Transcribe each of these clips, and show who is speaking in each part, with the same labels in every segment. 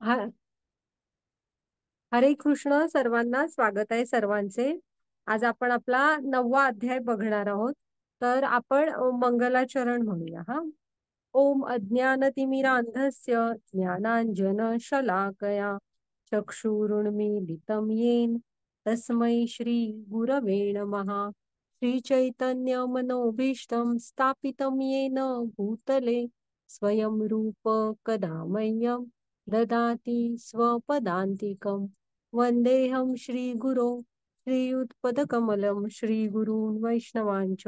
Speaker 1: ह- हरे कृष्ण सर्वांना स्वागत आहे सर्वांचे. आज आपण आपला 9वा अध्याय बघणार आहोत. तर आपण मंगलाचरण म्हणूया हा. ओम अज्ञानतिमिरान्धस्य ज्ञानांजन शलाकया चक्षुरुन्मीलितं येन तस्मै श्री गुरवे नमः. श्री चैतन्य मनोभीष्टं स्थापितं येन भूतले स्वयं रूप कदा मह्यं ददाति स्वपदान्तिकम्. वन्देऽहं श्रीगुरो श्रीयुतपदकमलं श्रीगुरून् वैष्णवांच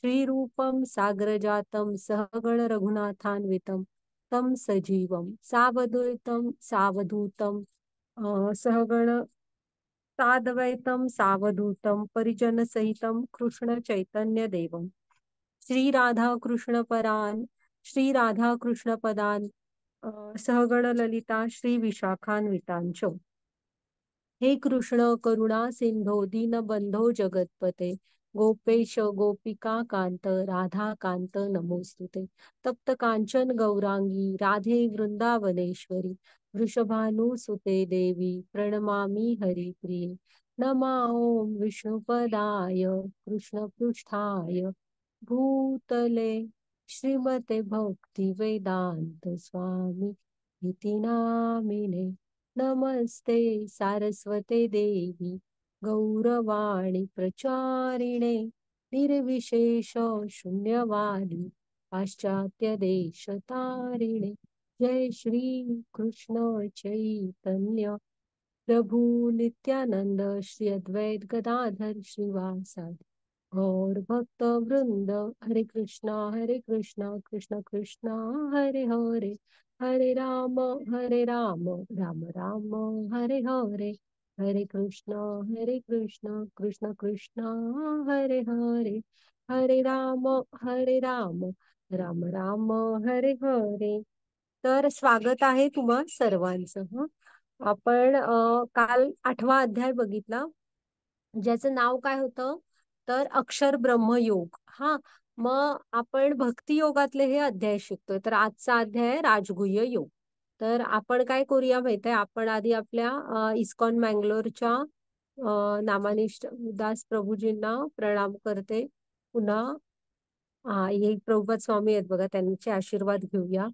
Speaker 1: श्रीरूपं साग्रजातं सहगण रघुनाथान्वितं तं सजीवं सावधूतं सावधूतं सहगण साद्वैतं सावधूतं परिजनसहितं कृष्ण चैतन्य देवं श्री राधा कृष्ण परान श्री राधा कृष्ण पदान सहगण ललिता श्री विशाखान्वितांच. हे कृष्ण करुणा सिंधो दीनबंधो जगतपते गोपेश गोपिका कांत राधा कांत नमोस्तुते. तप्त कांचन गौरांगी राधे वृंदावनेश्वरी वृषभानुसुते देवी प्रणमामि हरिप्रिये. नमा ओम विष्णुपदाय कृष्णपृष्ठाय भूतले श्रीमते भक्ति वेदांत स्वामी इति नामिने. नमस्ते सारस्वते देवी गौरवाणी प्रचारिणे निर्विशेष शून्यवादी पाश्चात्य देश तारिणे. जय श्री कृष्ण चैतन्य प्रभु नित्यानंद श्री अद्वैत गदाधर श्रीवासादि और भक्त वृंद. हरे कृष्णा कृष्ण कृष्णा हरे हरे हरे राम राम राम हरे हरे. हरे कृष्ण कृष्ण कृष्ण हरे हरे हरे राम राम राम हरे हरे. तर स्वागत आहे तुम्हा सर्वांचं. आपण काल 8वा अध्याय बघितला, ज्याचं नाव काय होतं तर अक्षर ब्रह्मयोग. हा, मग आपण भक्ती योगातले हे अध्याय शिकतोय. तर आजचा अध्याय आहे राजगुह्य योग. तर आपण काय करूया माहित आहे, आपण आधी आपल्या इस्कॉन मँगलोरच्या नामानिष्ठ दास प्रभूजींना प्रणाम करते. पुन्हा हे प्रभुपाद स्वामी आहेत बघा, त्यांचे आशीर्वाद घेऊया.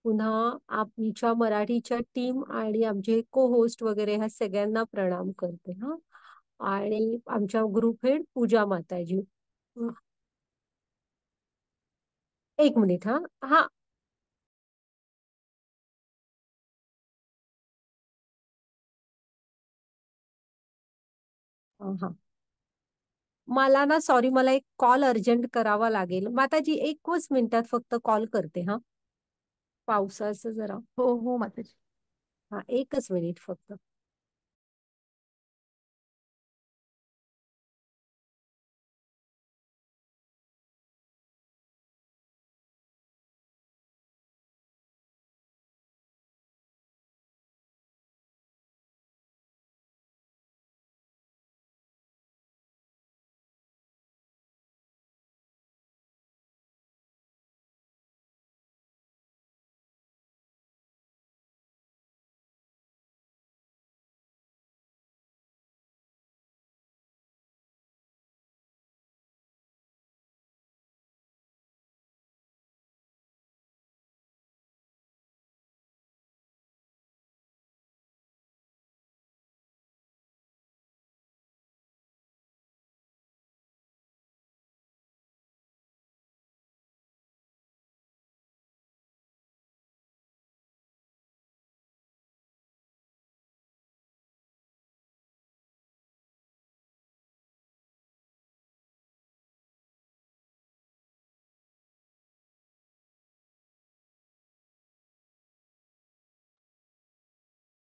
Speaker 1: पुन्हा आमच्या मराठीच्या टीम आणि आमचे को होस्ट वगैरे ह्या सगळ्यांना प्रणाम करते हा. आणि आमच्या ग्रुप हेड पूजा माताजी. एक मिनिट हा. हा. हा, मला ना सॉरी, मला एक कॉल अर्जंट करावा लागेल माताजी. एकच मिनिटात फक्त कॉल करते हा. पावसाचं जरा.
Speaker 2: हो हो माताजी.
Speaker 1: हा, एकच मिनिट फक्त.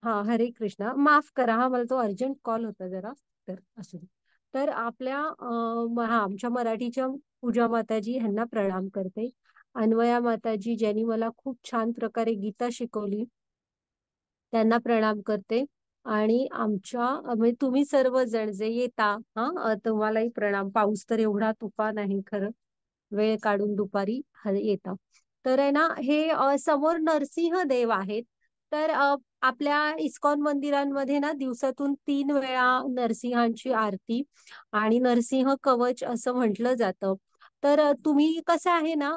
Speaker 1: हा, हरे कृष्णा, माफ करा हा, मला तो अर्जंट कॉल होता जरा. तर असू दे. तर आपल्या आमच्या मराठीच्या पूजा माताजी ह्यांना प्रणाम करते. अन्वया माताजी ज्यांनी मला खूप छान प्रकारे गीता शिकवली, त्यांना प्रणाम करते. आणि आमच्या म्हणजे तुम्ही सर्वजण जे येता, हा, तुम्हालाही प्रणाम. पाऊस तर एवढा तुफान आहे खरं, वेळ काढून दुपारी येता. तर आहे ना, हे समोर नरसिंह देव आहेत. तर आपल्या इस्कॉन मंदिरांमध्ये ना दिवसातून 3 वेळा नरसिंहांची आरती आणि नरसिंह कवच असं म्हटलं जातं. तर तुम्ही कसं आहे ना,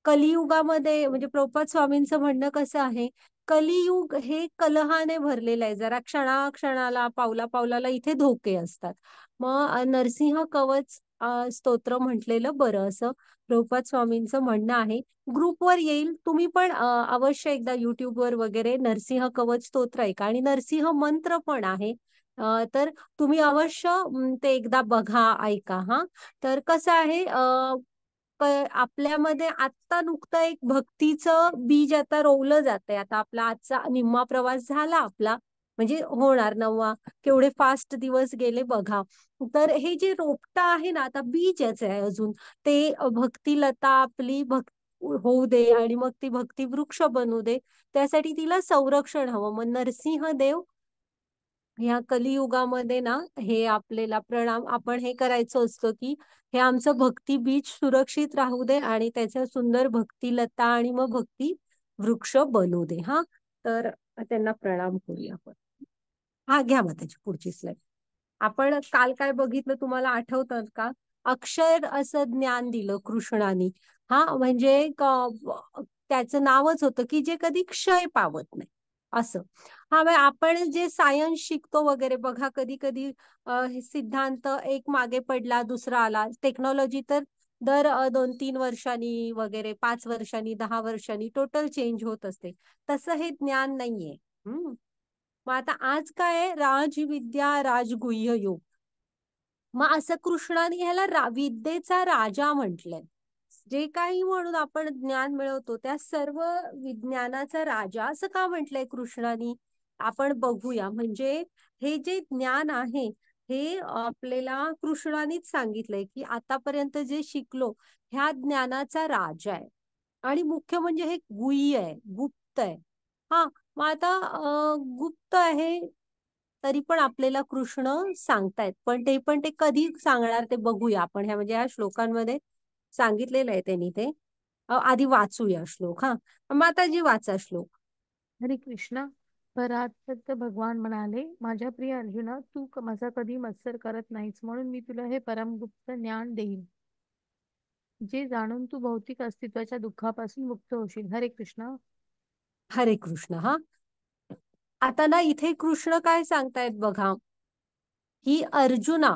Speaker 1: कलियुगामध्ये म्हणजे प्रभुपाद स्वामींचं म्हणणं कसं आहे, कलियुग हे कलहाने भरलेलं आहे. जरा क्षणाक्षणाला, पावला पावलाला इथे धोके असतात. मग नरसिंह कवच स्तोत्र म्हटलेलं बरं, असं प्रभुपाद स्वामींचं म्हणणं आहे. ग्रुपवर येईल, तुम्ही पण अवश्य एकदा युट्यूबवर वगैरे नरसिंह कवच स्तोत्र ऐका आणि नरसिंह मंत्र पण आहे. तर तुम्ही अवश्य ते एकदा बघा, ऐका हा. तर कसं आहे, आपल्यामध्ये आत्ता नुकतं एक भक्तीचं बीज आता रोवलं जातंय. आता आपला आजचा निम्मा प्रवास झाला आपला, म्हणजे होणार 9वा. केवढे फास्ट दिवस गेले बघा. तर हे जे रोपटं आहे ना, आता बीजच आहे अजून. ते भक्ती लता आपली होऊ दे आणि मग ती भक्ती वृक्ष बनू दे. त्यासाठी तिला संरक्षण हवं. मग नरसिंहदेव ह्या कलियुगामध्ये ना, हे आपल्याला प्रणाम आपण हे करायचं असतं, की हे आमचं भक्ती बीज सुरक्षित राहू दे आणि त्याच्या सुंदर भक्ती लता आणि मग भक्ती वृक्ष बनू दे. हा, तर त्यांना प्रणाम करूया आपण. हा, घ्या मग त्याची पुढची स्लाईड. आपण काल काय बघितलं तुम्हाला आठवतं का? अक्षर असं ज्ञान दिलं कृष्णाने. हा, म्हणजे त्याचं नावच होतं की जे कधी क्षय पावत नाही असं. हा, मग आपण जे सायन्स शिकतो वगैरे बघा, कधी कधी हे सिद्धांत एक मागे पडला दुसरा आला. टेक्नॉलॉजी तर दर 2-3 वर्षांनी वगैरे, 5 वर्षांनी, 10 वर्षांनी टोटल चेंज होत असते. तसं हे ज्ञान नाहीये. मग आता आज काय आहे, राजविद्या राजगुह्य योग. मग असं कृष्णाने ह्याला विद्येचा राजा म्हटलंय. जे काही म्हणून आपण ज्ञान मिळवतो त्या सर्व विज्ञानाचा राजा असं का म्हटलंय कृष्णाने, आपण बघूया. म्हणजे हे जे ज्ञान आहे हे आपल्याला कृष्णानेच सांगितलंय की आतापर्यंत जे शिकलो ह्या ज्ञानाचा राजा आहे. आणि मुख्य म्हणजे हे गुह्य आहे, गुप्त आहे. हा, मग आता गुप्त आहे तरी पण आपल्याला कृष्ण सांगतायत. पण ते कधी सांगणार ते बघूया आपण. ह्या म्हणजे ह्या श्लोकांमध्ये सांगितलेलं आहे त्यांनी ते. आधी वाचूया श्लोक. हा, माताजी वाचा श्लोक.
Speaker 2: हरे कृष्णा. परात्पर भगवान म्हणाले, माझ्या प्रिय अर्जुना, तू माझा कधी मत्सर करत नाहीस, म्हणून मी तुला हे परमगुप्त ज्ञान देईन, जे जाणून तू भौतिक अस्तित्वाच्या दुःखापासून मुक्त होशील. हरे कृष्णा.
Speaker 1: हरे कृष्ण. हा, आता ना इथे कृष्ण काय सांगतायत बघा, की अर्जुना,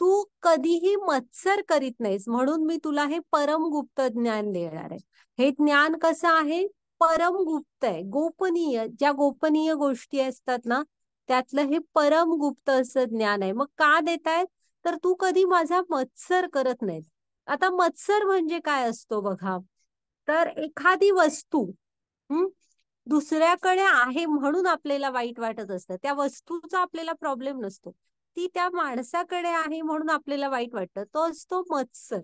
Speaker 1: तू कधीही मत्सर करीत नाहीस म्हणून मी तुला हे परमगुप्त ज्ञान देणार आहे. हे ज्ञान कसं आहे, परमगुप्त आहे, गोपनीय. ज्या गोपनीय गोष्टी असतात ना त्यातलं हे परमगुप्त असं ज्ञान आहे. मग का देतायत, तर तू कधी माझा मत्सर करत नाहीस. आता मत्सर म्हणजे काय असतो बघा, तर एखादी वस्तू हम्म दुसऱ्याकडे आहे म्हणून आपल्याला वाईट वाटत असतं. त्या वस्तूचा आपल्याला प्रॉब्लेम नसतो, ती त्या माणसाकडे आहे म्हणून आपल्याला वाईट वाटतं, तो असतो मत्सर.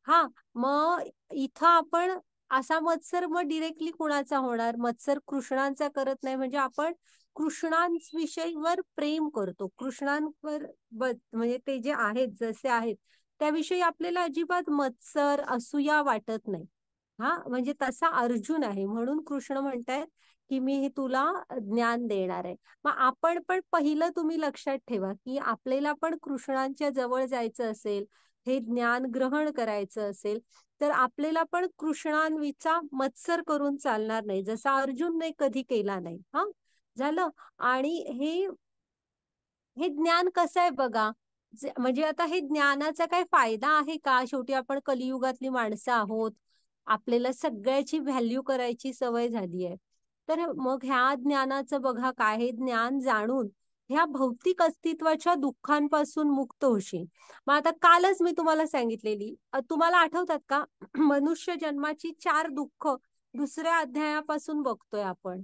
Speaker 1: हा, मग इथं आपण असा मत्सर मग डिरेक्टली कुणाचा होणार, मत्सर कृष्णांचा करत नाही. म्हणजे आपण कृष्णांविषयीवर प्रेम करतो, कृष्णांवर म्हणजे ते जे आहेत जसे आहेत त्याविषयी आपल्याला अजिबात मत्सर असूया वाटत नाही. हा, म्हणजे तसा अर्जुन आहे म्हणून कृष्ण म्हणतायत की मी हे तुला ज्ञान देणार आहे. मग आपण पण पहिलं तुम्ही लक्षात ठेवा की आपल्याला पण कृष्णांच्या जवळ जायचं असेल, हे ज्ञान ग्रहण करायचं असेल, तर आपल्याला पण कृष्णांविचा मत्सर करून चालणार नाही, जसा अर्जुनने कधी केला नाही. हा, झालं. आणि हे ज्ञान कसं आहे बघा, म्हणजे आता हे ज्ञानाचा काय फायदा आहे का? शेवटी आपण कलियुगातली माणसं आहोत, आपल्याला सगळ्याची व्हॅल्यू करायची सवय झाली आहे. तर मग ह्या ज्ञानाचं बघा काय, हे ज्ञान जाणून ह्या भौतिक अस्तित्वाच्या दुःखांपासून मुक्त होशील. मग आता कालच मी तुम्हाला सांगितलेली, तुम्हाला आठवतात का? मनुष्य जन्माची 4 दुःख दुसऱ्या अध्यायापासून बघतोय आपण.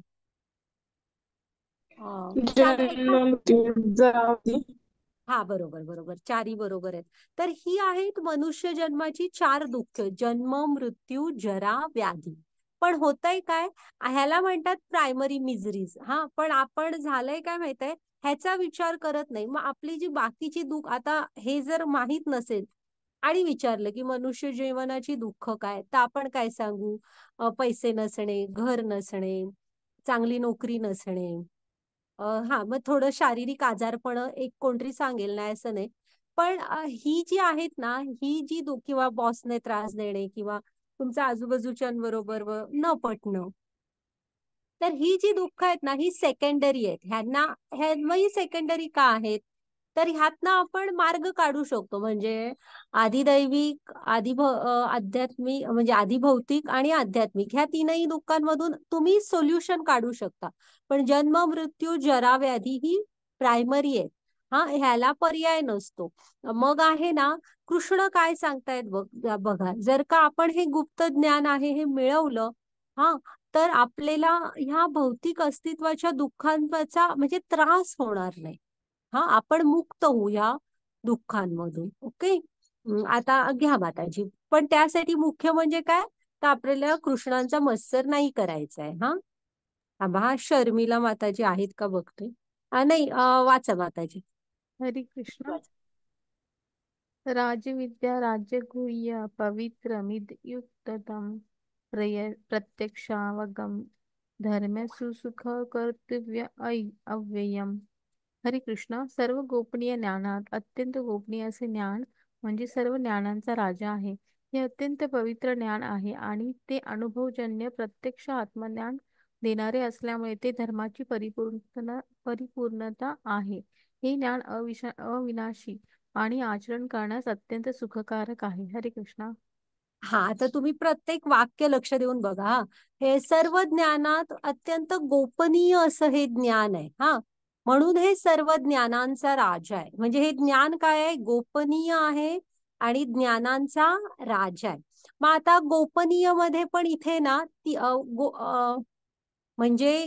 Speaker 1: सांगा
Speaker 3: जन्म
Speaker 1: एखाद.
Speaker 3: मृत्यू जरा.
Speaker 1: हा, बरोबर बरोबर, 4ही बरोबर आहेत. तर ही आहेत मनुष्य जन्माची 4 दुःख: जन्म, मृत्यू, जरा, व्याधी. पण होतंय काय, ह्याला म्हणतात प्रायमरी मिजरीज. हा, पण आपण झालंय काय माहितीये, ह्याचा विचार करत नाही. मग आपली जी बाकीची दुःख, आता हे जर माहित नसेल आणि विचारलं की मनुष्य जीवनाची दुःख काय, तर आपण काय सांगू? पैसे नसणे, घर नसणे, चांगली नोकरी नसणे. हा, मग थोडं शारीरिक आजारपण एक कोणतरी सांगेल, नाही असं नाही. पण ही जी आहेत ना, ही जी किंवा बॉसने त्रास देणे किंवा तुमच्या आजूबाजूच्यांबरोबर न पटणं, तर ही जी दुःख आहेत ना, ही सेकंडरी आहेत. मग ही सेकंडरी का आहेत? तर ह्यातनं आपण मार्ग काढू शकतो. म्हणजे आधिदैविक, आध्यात्मिक, म्हणजे आधिभौतिक आणि आध्यात्मिक ह्या तीनही दुःखांमधून तुम्ही सोल्युशन काढू शकता. पण जन्म, मृत्यू, जरा, व्याधी ही प्रायमरी आहेत. हा, ह्याला पर्याय नसतो. मग आहे ना, कृष्ण काय सांगतायत बघा, जर का आपण हे गुप्त ज्ञान आहे हे मिळवलं, हा, तर आपल्याला ह्या भौतिक अस्तित्वाच्या दुःखांचा म्हणजे त्रास होणार नाही. हा, आपण मुक्त होऊ या दुःखांमधून. ओके. आता घ्या माताजी. पण त्यासाठी मुख्य म्हणजे काय, तर आपल्याला कृष्णांचा मत्सर नाही करायचा आहे. हा, हा शर्मिला माताजी आहेत का बघते. नाही, वाचा माताजी.
Speaker 2: हरे कृष्ण.
Speaker 1: वाचा.
Speaker 2: राजविद्या राज्यगुह्य पवित्रमिदयुक्ततम प्रत्यक्षावगम धर्म सुसुख कर्तव्य अव्ययम. हरे कृष्ण. सर्व गोपनीय ज्ञानात अत्यंत गोपनीय असे ज्ञान म्हणजे सर्व ज्ञानांचा राजा आहे. हे अत्यंत पवित्र ज्ञान आहे आणि ते अनुभवजन्य प्रत्यक्ष आत्मज्ञान देणारे असल्यामुळे ते धर्माची परिपूर्णता आहे. हे ज्ञान अविनाशी आणि आचरण करण्यास अत्यंत सुखकारक आहे. हरे कृष्णा.
Speaker 1: हा, आता तुम्ही प्रत्येक वाक्य लक्ष देऊन बघा. हा, हे सर्व ज्ञानात अत्यंत गोपनीय असं हे ज्ञान आहे. हा, म्हणून हे सर्व ज्ञानांचा राजा आहे. म्हणजे हे ज्ञान काय आहे, गोपनीय आहे आणि ज्ञानांचा राजा आहे. मग आता गोपनीय मध्ये पण इथे ना म्हणजे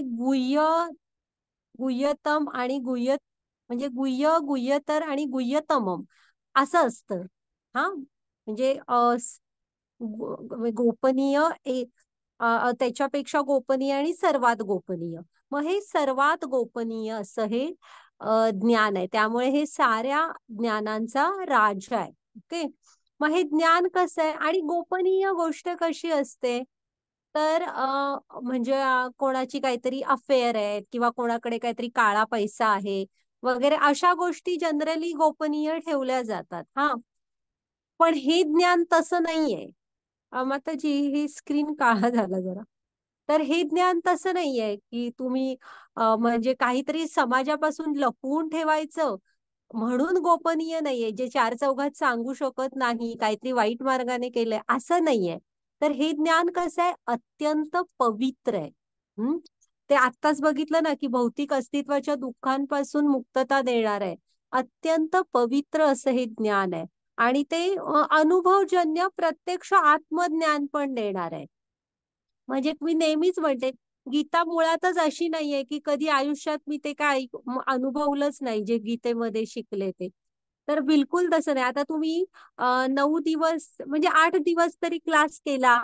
Speaker 1: गुह्यतम आणि म्हणजे गुह्यतर आणि गुह्यतमम असं असतं. हा, म्हणजे गोपनीय त्याच्यापेक्षा गोपनीय आणि सर्वात गोपनीय. मग हे सर्वात गोपनीय असं हे ज्ञान आहे. त्यामुळे हे साऱ्या ज्ञानांचा राजा आहे. ओके. मग हे ज्ञान कसं आहे आणि गोपनीय गोष्ट कशी असते, तर म्हणजे कोणाची काहीतरी अफेअर आहे किंवा कोणाकडे काहीतरी काळा पैसा आहे वगैरे, अशा गोष्टी जनरली गोपनीय ठेवल्या जातात. हा, पण हे ज्ञान तसं नाहीये. माताजी, ही स्क्रीन काळा झाला जरा. तर हे ज्ञान तसं नाहीये की तुम्ही म्हणजे काहीतरी समाजापासून लपवून ठेवायचं म्हणून गोपनीय नाहीये, जे चार चौघात सांगू शकत नाही, काहीतरी वाईट मार्गाने केलंय असं नाहीये. तर हे ज्ञान कसं आहे, अत्यंत पवित्र आहे. ते आत्ताच बघितलं ना की भौतिक अस्तित्वाच्या दुःखांपासून मुक्तता देणार आहे. अत्यंत पवित्र असं हे ज्ञान आहे आणि ते अनुभवजन्य प्रत्यक्ष आत्मज्ञान पण देणार आहे. म्हणजे मी नेहमीच म्हणते, गीता मुळातच अशी नाहीये की कधी आयुष्यात मी ते काय अनुभवलंच नाही जे गीतेमध्ये शिकले ते. तर बिलकुल तसं नाही. आता तुम्ही 9 दिवस म्हणजे 8 दिवस तरी क्लास केला,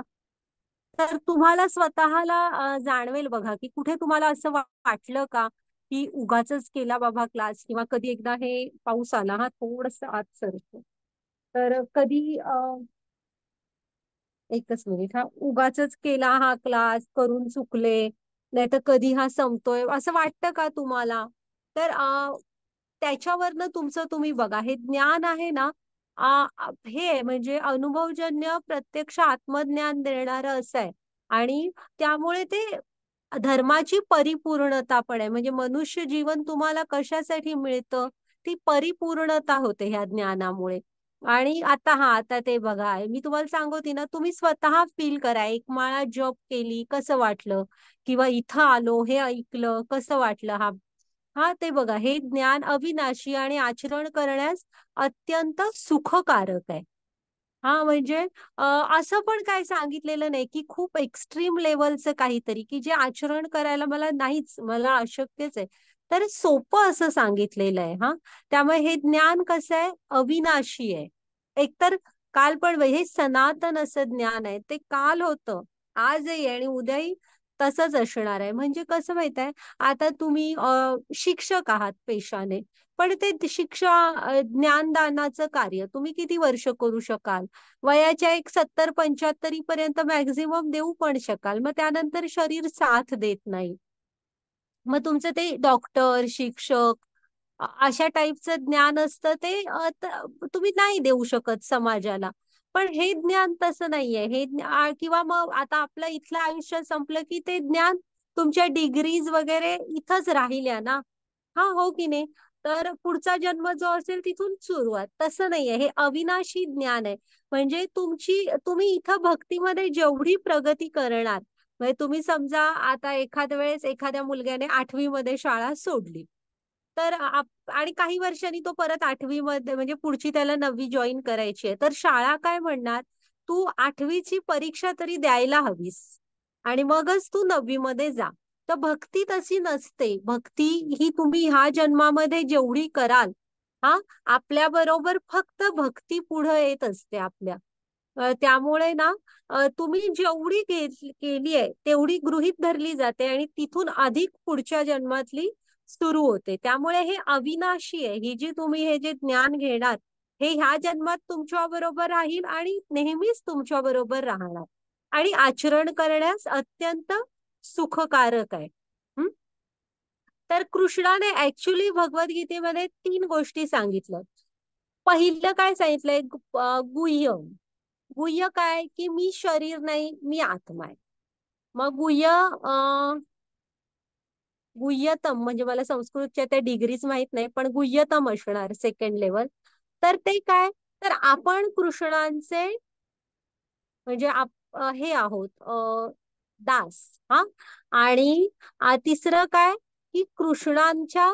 Speaker 1: तर तुम्हाला स्वतःला जाणवेल बघा की कुठे तुम्हाला असं वाटलं का की उगाचच केला बाबा क्लास, किंवा कधी एकदा हे पाऊस आला, हा थोडस आत सरतो, तर कधी एकच मिनिट, हा उगाचच केला हा क्लास, करून चुकले, नाही तर कधी हा संपतोय असं वाटतं का तुम्हाला? तर त्याच्यावरनं तुमचं तुम्ही बघा. हे ज्ञान आहे ना, हे म्हणजे अनुभवजन्य प्रत्यक्ष आत्मज्ञान देणारं असं आहे. आणि त्यामुळे ते धर्माची परिपूर्णता पण आहे. म्हणजे मनुष्य जीवन तुम्हाला कशासाठी मिळतं, ती परिपूर्णता होते ह्या ज्ञानामुळे. आणि आता ते बघा, मी तुम्हाला सांगते ना, तुम्ही स्वतः फील करा. एक माळा जप केली कसं वाटलं, किंवा इथं आलो हे ऐकलं कसं वाटलं. हा हा ते बघा, हे ज्ञान अविनाशी आणि आचरण करण्यास अत्यंत सुखकारक आहे. हा, म्हणजे असं पण काय सांगितलेलं नाही की खूप एक्स्ट्रीम लेवलचं काहीतरी की जे आचरण करायला मला अशक्यच आहे. तर सोपं असं सांगितलेलं आहे. हा, त्यामुळे हे ज्ञान कसं आहे, अविनाशी आहे. एकतर काल पण हे सनातन असं ज्ञान आहे. ते काल होतं, आजही आणि उद्याही तसंच असणार आहे. म्हणजे कसं माहित आहे, आता तुम्ही शिक्षक आहात पेशाने, पण ते शिक्षा ज्ञानदानाचं कार्य तुम्ही किती वर्ष करू शकाल? वयाच्या एक 70-75 पर्यंत मॅक्झिमम देऊ पण शकाल, मग त्यानंतर शरीर साथ देत नाही. मग तुमचं ते डॉक्टर, शिक्षक अशा टाईपचं ज्ञान असतं ते तुम्ही नाही देऊ शकत समाजाला. पण हे ज्ञान तसं नाहीये. किंवा मग आता आपलं इथलं आयुष्य संपलं की ते ज्ञान तुमच्या डिग्रीज वगैरे इथंच राहिल्या ना. हा, हो की नाही? तर पुढचा जन्म जो असेल तिथून सुरुवात. तसं नाहीये, हे अविनाशी ज्ञान आहे. म्हणजे तुम्ही इथं भक्तीमध्ये जेवढी प्रगती करणार, म्हणजे तुम्ही समजा आता एखाद्या वेळेस एखाद्या मुलग्याने 8वी मध्ये शाळा सोडली, तर आणि काही वर्षांनी तो परत 8वी मध्ये, म्हणजे पुढची त्याला 9वी जॉईन करायची आहे, तर शाळा काय म्हणणार, तू 8वीची परीक्षा तरी द्यायला हवीस आणि मगच तू 9वी मध्ये जा. तर भक्ती तशी नसते. भक्ती ही तुम्ही ह्या जन्मामध्ये जेवढी कराल, हा, आपल्या बरोबर फक्त भक्ती पुढे येत असते आपल्या. त्यामुळे ना, तुम्ही जेवढी केली आहे तेवढी गृहीत धरली जाते आणि तिथून अधिक पुढच्या जन्मातली सुरू होते. त्यामुळे हे अविनाशी आहे. ही जी तुम्ही हे जे ज्ञान घेणार, हे ह्या जन्मात तुमच्या बरोबर राहील आणि नेहमीच तुमच्या बरोबर राहणार आणि आचरण करण्यास अत्यंत सुखकारक आहे. हं? तर कृष्णाने ऍक्च्युली भगवद्गीतेमध्ये 3 गोष्टी सांगितल्या. पहिलं काय सांगितलंय, गुह्य. गुह्य काय, की मी शरीर नाही, मी आत्मा आहे. मग गुह्यतम म्हणजे मला संस्कृतच्या त्या डिग्रीज माहित नाही, पण गुह्यतम असणार सेकंड लेवल. तर ते काय, तर आपण कृष्णांचे म्हणजे हे आहोत, दास. हा, आणि तिसरं काय, की कृष्णांच्या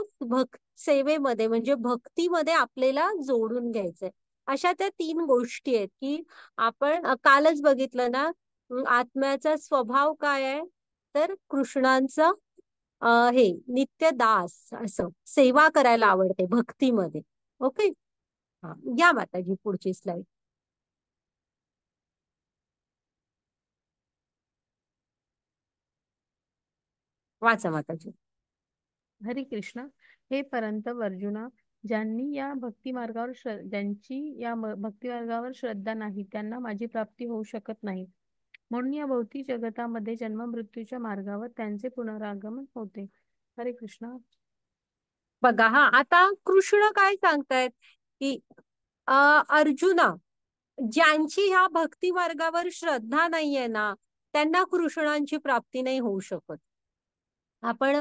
Speaker 1: सेवेमध्ये म्हणजे भक्तीमध्ये आपल्याला जोडून घ्यायचंय. अशा त्या 3 गोष्टी आहेत, की आपण कालच बघितलं ना, आत्म्याचा स्वभाव काय आहे, तर कृष्णांचं हे नित्य दास, असं सेवा करायला आवडते भक्तीमध्ये. ओके. हा, या माताजी पुढची स्लाइड वाचा माताजी.
Speaker 2: हरे कृष्ण. हे परंतप अर्जुना, ज्यांची या भक्ती मार्गावर श्रद्धा नाही त्यांना माझी प्राप्ती होऊ शकत नाही. म्हणून या भौतिक जगतामध्ये जन्म मृत्यूच्या मार्गावर त्यांचे पुनरागमन होते. हरे कृष्ण.
Speaker 1: बघा, हा, आता कृष्ण काय सांगतायत, की अर्जुना, ज्यांची ह्या भक्ती मार्गावर श्रद्धा नाहीये ना, त्यांना कृष्णांची प्राप्ती नाही होऊ शकत. आपण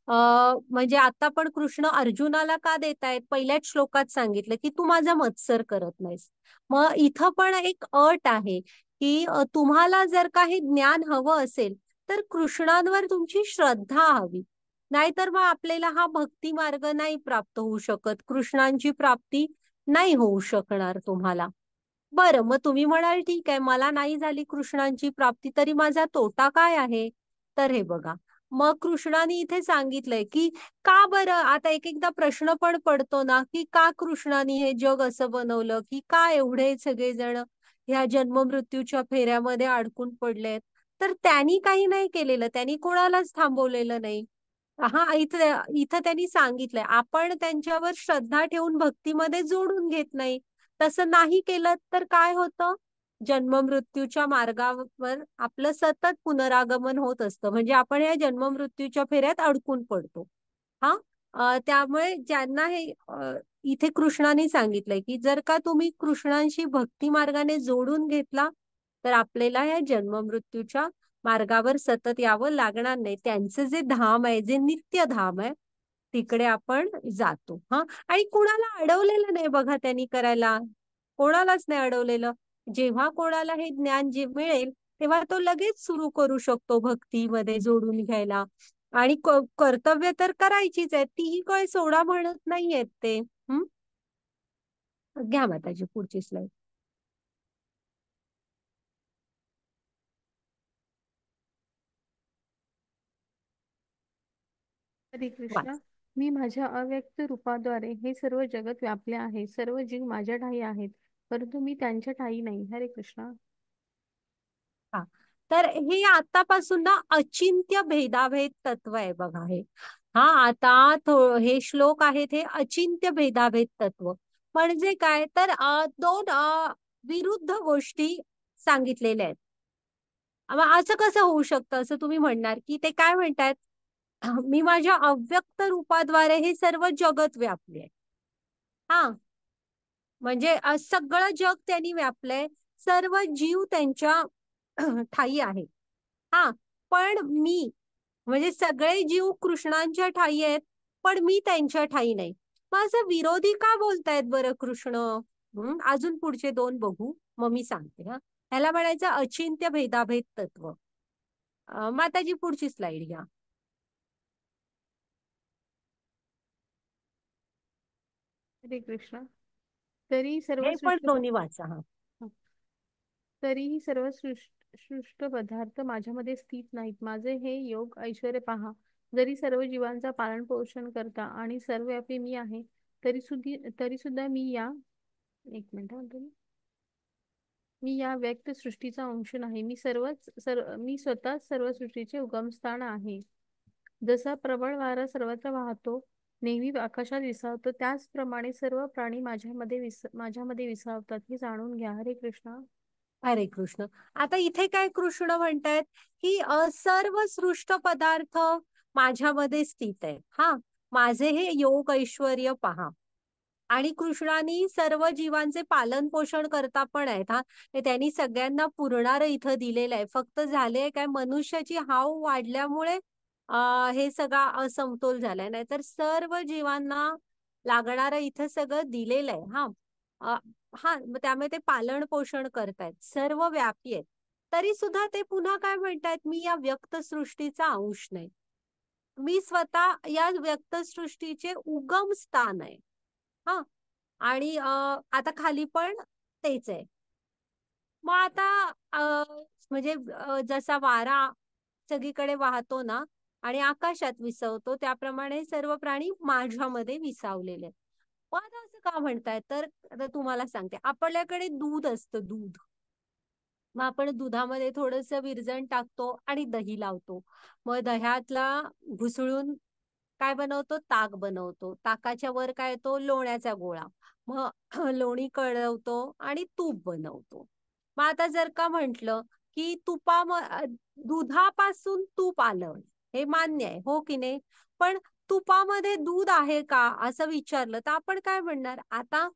Speaker 1: म्हणजे आता पण कृष्ण अर्जुनाला का देतायत, पहिल्याच श्लोकात सांगितलं की तू माझा मत्सर करत नाहीस. मग इथं पण एक अट आहे, की तुम्हाला जर काही ज्ञान हवं असेल तर कृष्णांवर तुमची श्रद्धा हवी. नाहीतर मग आपल्याला हा भक्ती मार्ग नाही प्राप्त होऊ शकत, कृष्णांची प्राप्ती नाही होऊ शकणार तुम्हाला. बरं, मग तुम्ही म्हणाल ठीक आहे, मला नाही झाली कृष्णांची प्राप्ती तरी माझा तोटा काय आहे. तर हे बघा, मग कृष्णाने इथे सांगितलंय की का बरं, आता एक एकदा प्रश्न पण पडतो ना, की का कृष्णाने हे जग असं बनवलं, की का एवढे सगळेजण ह्या जन्म मृत्यूच्या फेऱ्यामध्ये अडकून पडलेत. तर त्यांनी काही नाही केलेलं, त्यांनी कोणालाच थांबवलेलं नाही. हा, इथं इथं त्यांनी सांगितलंय, आपण त्यांच्यावर श्रद्धा ठेवून भक्तीमध्ये जोडून घेत नाही. तसं नाही केलं तर काय होतं, जन्म मृत्यूच्या मार्गावर आपलं सतत पुनरागमन होत असतं. म्हणजे आपण या जन्म मृत्यूच्या फेऱ्यात अडकून पडतो. हा, त्यामुळे ज्यांना हे इथे कृष्णाने सांगितलंय, की जर का तुम्ही कृष्णांशी भक्ती मार्गाने जोडून घेतला तर आपल्याला या जन्म मृत्यूच्या मार्गावर सतत यावं लागणार नाही. त्यांचं जे धाम आहे, जे नित्य धाम आहे, तिकडे आपण जातो. हा, आणि कुणाला अडवलेलं नाही बघा त्यांनी करायला, कोणालाच नाही अडवलेलं. जेव्हा कोणाला हे ज्ञान जे मिळेल तेव्हा तो लगेच सुरू करू शकतो भक्तीमध्ये जोडून घ्यायला. आणि कर्तव्य तर करायचीच आहे, तीही काय सोडा म्हणत नाहीयेत ते. घ्या माताजी पुढची स्लाइड.
Speaker 2: हरे कृष्ण.
Speaker 1: वाच.
Speaker 2: मी माझ्या अव्यक्त रूपाद्वारे हे सर्व जगत व्यापले आहे. सर्व जीव माझ्या ठायी आहेत, परंतु मी त्यांच्या ठायी नाही. हरे कृष्ण.
Speaker 1: हा, तर हे आतापासून ना अचिंत्य भेदाभेद तत्व आहे बघा हे. हा, आता हे श्लोक आहेत हे अचिंत्य भेदाभेद तत्व. म्हणजे काय, तर दोन विरुद्ध गोष्टी सांगितलेल्या आहेत. मग असं कसं होऊ शकतं, असं तुम्ही म्हणणार, की ते काय म्हणतात, मी माझ्या अव्यक्त रूपाद्वारे हे सर्व जगत व्यापले आहे. हा, म्हणजे सगळं जग त्यांनी व्यापलंय, सर्व जीव त्यांच्या ठायी आहे. हा, पण मी म्हणजे सगळे जीव कृष्णांच्या ठायी आहेत, पण मी त्यांच्या ठायी नाही. मग असं विरोधी का बोलतायत बरं कृष्ण? अजून पुढचे दोन बघू, मग मी सांगते. हा, ह्याला म्हणायचं अचिंत्य भेदाभेद तत्व. माताजी पुढची स्लाइड घ्या.
Speaker 2: हरे कृष्ण. तरी सर्व
Speaker 1: हे पण
Speaker 2: सृष्ट
Speaker 1: दोन्ही वाचा. हा,
Speaker 2: तरीही सर्व सृष्ट पदार्थ माझ्यामध्ये स्थित नाहीत. माझे हे योग ऐश्वर्य पहा. जरी सर्व जीवांचा पालन पोषण करता आणि सर्वव्यापी मी आहे, तरी सुद्धा मी या एक मिनिट म्हणतो मी या व्यक्त सृष्टीचा अंश नाही. मी स्वतःच सर्व सृष्टीचे उगमस्थान आहे. जसा प्रबळ वारा सर्वत्र वाहतो, नेहमी आकाशात विसावतो, त्याचप्रमाणे सर्व प्राणी माझ्यामध्ये विसावतात. हे जाणून घ्या. हरे कृष्ण.
Speaker 1: हरे कृष्ण. आता इथे काय कृष्ण म्हणतायत की सर्व सृष्ट पदार्थ माझ्यामध्ये स्थित आहे. हा, माझे हे योग ऐश्वर्य पहा. आणि कृष्णानी सर्व जीवांचे पालन पोषण करता पण आहेत. हा, हे त्यांनी सगळ्यांना पुरणार इथं दिलेलं आहे. फक्त झाले काय, मनुष्याची हाव वाढल्यामुळे हे सगळा असमतोल झालाय. नाहीतर सर्व जीवांना लागणारं इथं सगळं दिलेलं आहे. हा, हा, मग त्यामुळे ते पालन पोषण करतायत, सर्व व्यापी आहेत. तरी सुद्धा ते पुन्हा काय म्हणतायत, मी या व्यक्त सृष्टीचा अंश नाही, मी स्वतः या व्यक्त सृष्टीचे उगम स्थान आहे. हा, आणि आता खाली पण तेच आहे. मग आता म्हणजे जसा वारा सगळीकडे वाहतो ना आणि आकाशात विसवतो, त्याप्रमाणे सर्व प्राणी माझ्यामध्ये विसावलेले आहेत. मग आता असं का म्हणताय, तर आता तुम्हाला सांगते. आपल्याकडे दूध असतं, दूध. मग आपण दुधामध्ये थोडस विरजण टाकतो आणि दही लावतो. मग दह्यातला घुसळून काय बनवतो, ताक बनवतो. ताकाच्या वर काय येतो, लोण्याचा गोळा. मग लोणी कळवतो आणि तूप बनवतो. मग आता जर का म्हंटल की दुधापासून तूप आलं, हे मान्य आहे, हो की नाही? पण तुपामध्ये दूध आहे का असं विचारलं तर आपण काय म्हणणार, आता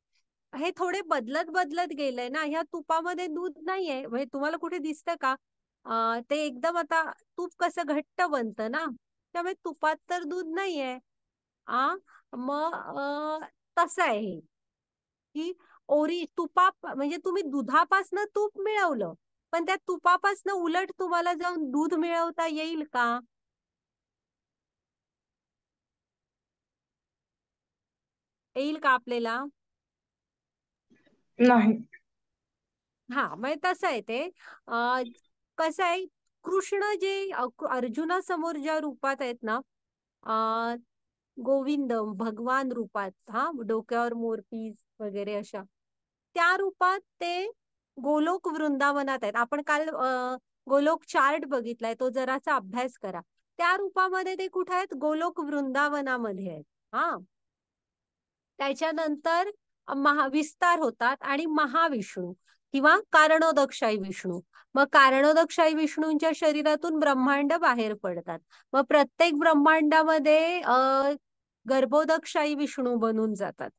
Speaker 1: हे थोडे बदलत बदलत गेलंय ना, ह्या तुपामध्ये दूध नाहीये. म्हणजे तुम्हाला कुठे दिसतं का ते एकदम, आता तूप कसं घट्ट बनतं ना, त्यामुळे तुपात तर दूध नाहीये. आ मग तसं आहे हे, की तुपा म्हणजे तुम्ही दुधापासनं तूप मिळवलं, पण त्या तुपापासनं उलट तुम्हाला जाऊन दूध मिळवता येईल का? येईल का आपल्याला?
Speaker 3: नाही.
Speaker 1: हा, म्हणजे तसं आहे ते. कसं आहे, कृष्ण जे अर्जुनासमोर ज्या रूपात आहेत ना, अ गोविंद भगवान रूपात, हा, डोक्यावर मोरपीस वगैरे अशा, त्या रूपात ते गोलोक वृंदावनात आहेत. आपण काल गोलोक चार्ट बघितलाय, तो जरासा अभ्यास करा. त्या रूपामध्ये ते कुठे आहेत, गोलोक वृंदावनामध्ये आहेत. हा, त्याच्यानंतर महाविस्तार होतात आणि महाविष्णू किंवा कारणोदकशाही विष्णू. मग कारणोदकशाही विष्णूंच्या शरीरातून ब्रह्मांड बाहेर पडतात. मग प्रत्येक ब्रह्मांडामध्ये गर्भोदकशाही विष्णू बनून जातात.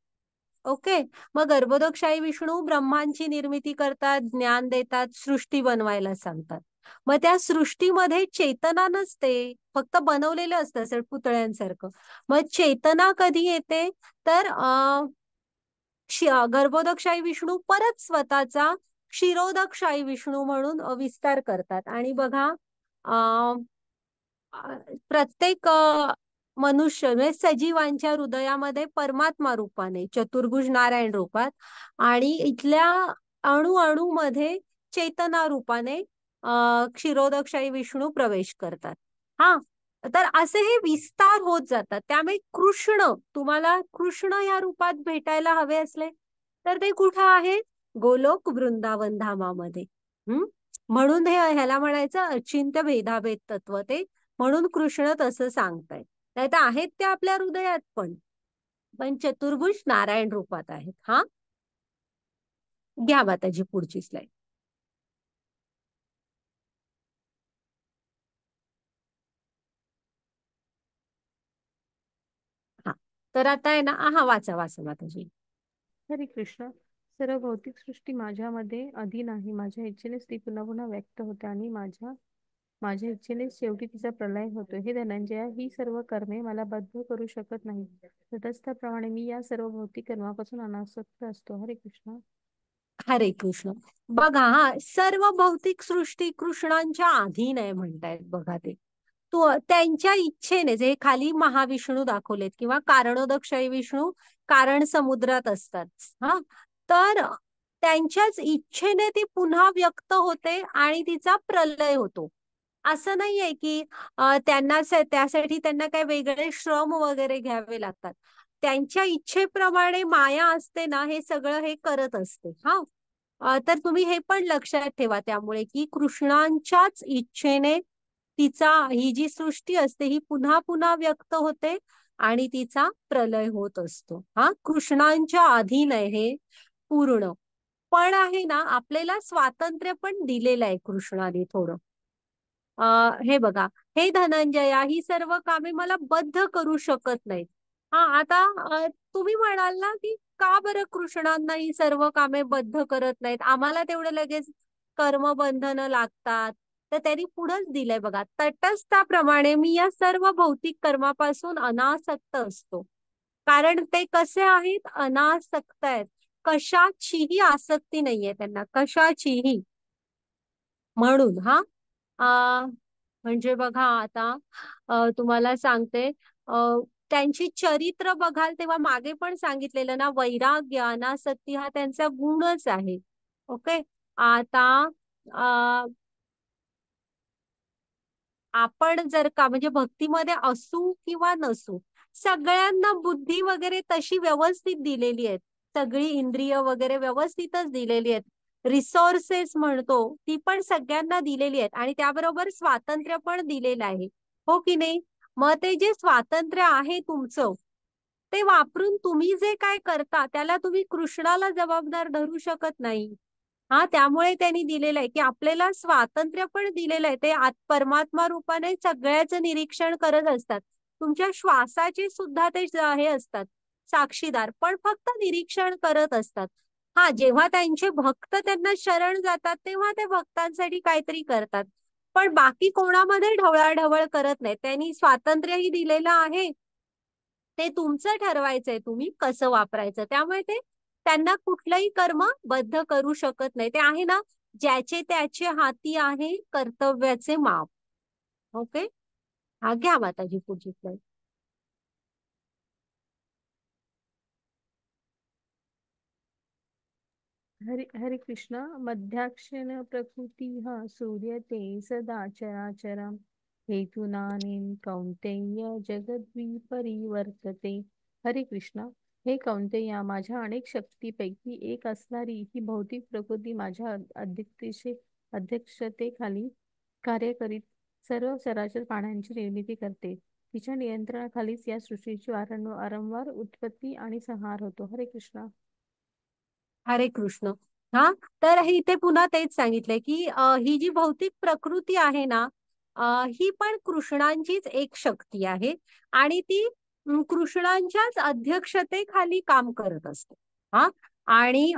Speaker 1: ओके. मग गर्भोदकशाही विष्णू ब्रह्मांची निर्मिती करतात, ज्ञान देतात, सृष्टी बनवायला सांगतात. मग त्या सृष्टीमध्ये चेतना नसते, फक्त बनवलेलं असतं असं पुतळ्यांसारखं. मग चेतना कधी येते, तर गर्भोदकशाही विष्णू परत स्वतःचा क्षीरोदकशाही विष्णू म्हणून विस्तार करतात. आणि बघा, प्रत्येक मनुष्य म्हणजे सजीवांच्या हृदयामध्ये परमात्मा रूपाने, चतुर्भुज नारायण रूपात, आणि इथल्या अणु मध्ये चेतना रूपाने क्षीरोदकशाही विष्णू प्रवेश करतात. हा, तर असे हे विस्तार होत जातात. त्यामुळे तुम्हाला कृष्ण या रूपात भेटायला हवे असले तर ते कुठं आहे, गोलोक वृंदावन धामामध्ये. म्हणून ह्याला म्हणायचं अचिंत्य भेदाभेद तत्व. ते म्हणून कृष्ण तसं सांगतायत. नाही तर आहेत ते आपल्या हृदयात पण, चतुर्भुज नारायण रूपात आहेत. हा, घ्या माताजी पुढची स्लाइड. तर आता आहे ना, हा वाचा वाचा माताजी.
Speaker 2: हरे कृष्ण. सर्व भौतिक सृष्टी माझ्यामध्ये अधीन आहे. माझ्या इच्छेनेच ती पुन्हा पुन्हा व्यक्त होते आणि माझ्या माझ्या इच्छेने शेवटी तिचा प्रलय होतो. हे धनंजया, ही सर्व कर्मे मला बद्ध करू शकत नाही. तटस्थाप्रमाणे मी या सर्व भौतिक कर्मापासून अनासक्त असतो. हरे कृष्ण.
Speaker 1: हरे कृष्ण. बघा हा, सर्व भौतिक सृष्टी कृष्णांच्या अधीन आहे म्हणतायत बघा ते. तो त्यांच्या इच्छेने जे खाली महाविष्णू दाखवलेत किंवा कारणोदक विष्णू कारण समुद्रात असतात. हा, तर त्यांच्याच इच्छेने ती पुन्हा व्यक्त होते आणि तिचा प्रलय होतो. असं नाहीये की त्यासाठी त्यांना काय वेगळे श्रम वगैरे घ्यावे लागतात. त्यांच्या इच्छेप्रमाणे माया असते ना, हे सगळं हे करत असते. हा, तर तुम्ही हे पण लक्षात ठेवा त्यामुळे की कृष्णांच्याच इच्छेने तिचा ही जी सृष्टी असते ही पुन्हा पुन्हा व्यक्त होते आणि तिचा प्रलय होत असतो. हा, कृष्णांच्या अधीन आहे हे पूर्ण. पण आहे ना, आपल्याला स्वातंत्र्य पण दिलेलं आहे कृष्णाने थोडं. हे बघा, हे धनंजया, ही सर्व कामे मला बद्ध करू शकत नाहीत. हा, आता तुम्ही म्हणाल ना की का बरं कृष्णांना ही सर्व कामे बद्ध करत नाहीत, आम्हाला तेवढं लगेच कर्मबंधन लागतात. तर त्यांनी पुढंच दिलंय बघा, तटस्थाप्रमाणे मी या सर्व भौतिक कर्मापासून अनासक्त असतो. कारण ते कसे आहेत, अनासक्त आहेत. कशाचीही आसक्ती नाहीये त्यांना, कशाचीही. म्हणून हा, अ, म्हणजे बघा आता, तुम्हाला सांगते, अ, त्यांची चरित्र बघाल तेव्हा मागे पण सांगितलेलं ना, वैराग्य अनासक्ती हा त्यांचा गुणच आहे. ओके. आता अ, आपण जर का म्हणजे भक्तीमध्ये असू किंवा नसू, सगळ्यांना बुद्धी वगैरे तशी व्यवस्थित दिलेली आहेत. सगळी इंद्रिय वगैरे व्यवस्थितच दिलेली आहेत. रिसोर्सेस म्हणतो ती पण सगळ्यांना दिलेली आहेत आणि त्याबरोबर स्वातंत्र्य पण दिलेलं आहे. हो की नाही? मग ते जे स्वातंत्र्य आहे तुमचं, ते वापरून तुम्ही जे काय करता त्याला तुम्ही कृष्णाला जबाबदार धरू शकत नाही. हा, त्यामुळे त्यांनी दिलेलं आहे की आपल्याला स्वातंत्र्य पण दिलेलं आहे. ते परमात्मा रूपाने सगळ्याचं निरीक्षण करत असतात. तुमच्या श्वासाचे सुद्धा ते हे असतात साक्षीदार, पण फक्त निरीक्षण करत असतात. हा, जेव्हा त्यांचे भक्त त्यांना शरण जातात तेव्हा ते भक्तांसाठी काहीतरी करतात, पण बाकी कोणामध्ये ढवळाढवळ करत नाही. त्यांनी स्वातंत्र्यही दिलेलं आहे, ते तुमचं ठरवायचंय तुम्ही कसं वापरायचं. त्यामुळे ते त्यांना कुठलंही कर्म बद्ध करू शकत नाही. ते आहे ना, ज्याचे त्याचे हाती आहे कर्तव्याचे माप. ओके. हा, घ्या माताजी पुढची स्लाईड.
Speaker 2: हरे हरे कृष्ण. मध्याक्षण प्रकृती हा सूर्य ते सदा चराचरम हेतुनानेन कौंतेय जगद्विपरिवर्तते. हरे कृष्ण. हे कौंतेया, माझ्या अनेक शक्तीपैकी एक असणारी ही भौतिक प्रकृती माझ्या अध्यक्षतेखाली कार्य करीत सर्व चराचर प्राण्यांची निर्मिती करते. तिच्या नियंत्रणाखालीच या सृष्टीची वारंवार उत्पत्ती आणि संहार होतो. हरे कृष्ण.
Speaker 1: हरे कृष्ण. हा, तर हे इथे पुन्हा तेच सांगितलंय की ही जी भौतिक प्रकृती आहे ना, ही पण कृष्णांचीच एक शक्ती आहे आणि ती कृष्णांच्याच अध्यक्षतेखाली काम करत असते. हा, आणि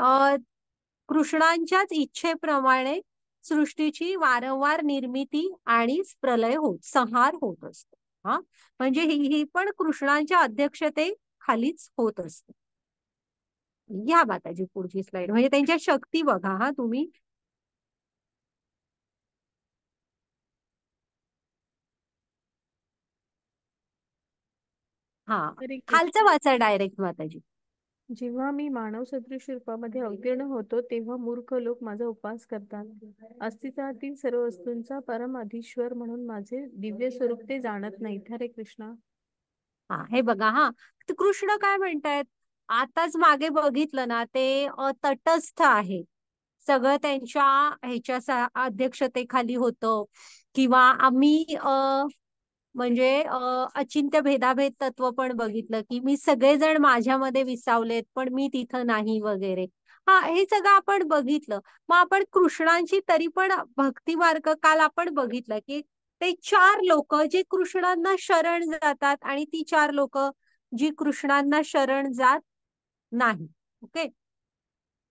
Speaker 1: कृष्णांच्याच इच्छेप्रमाणे सृष्टीची वारंवार निर्मिती आणि प्रलय संहार होत असतो. हा, म्हणजे ही पण कृष्णांच्या अध्यक्षतेखालीच होत असते. घ्या माताजी पुढची स्लाइड, म्हणजे त्यांच्या शक्ती बघा हा तुम्ही. हा,
Speaker 2: हरे
Speaker 1: खालचं
Speaker 2: कृष्ण.
Speaker 1: वाचा डायरेक्ट माताजी.
Speaker 2: जेव्हा मी मानव सदृश रूपामध्ये अवतीर्ण होतो तेव्हा मूर्ख लोक माझा उपवास करतात. अस्तित्वातील सर्व वस्तूंचा परम अधीश्वर म्हणून माझे दिव्य स्वरूप ते जाणत नाहीत. हरे कृष्ण.
Speaker 1: हा, हे बघा हा, तर कृष्ण काय म्हणतायत, आताच मागे बघितलं ना, ते तटस्थ आहे. सगळं त्यांच्या अध्यक्षतेखाली होतं. किंवा आम्ही म्हणजे अचिंत्य भेदाभेद तत्व पण बघितलं की मी सगळेजण माझ्यामध्ये विसावलेत पण मी तिथं नाही वगैरे. हा, हे सगळं आपण बघितलं. मग आपण कृष्णांची तरी पण भक्ती मार्ग काल आपण बघितलं की ते चार लोक जे कृष्णांना शरण जातात आणि ती चार लोक जी कृष्णांना शरण जात नाही. ओके.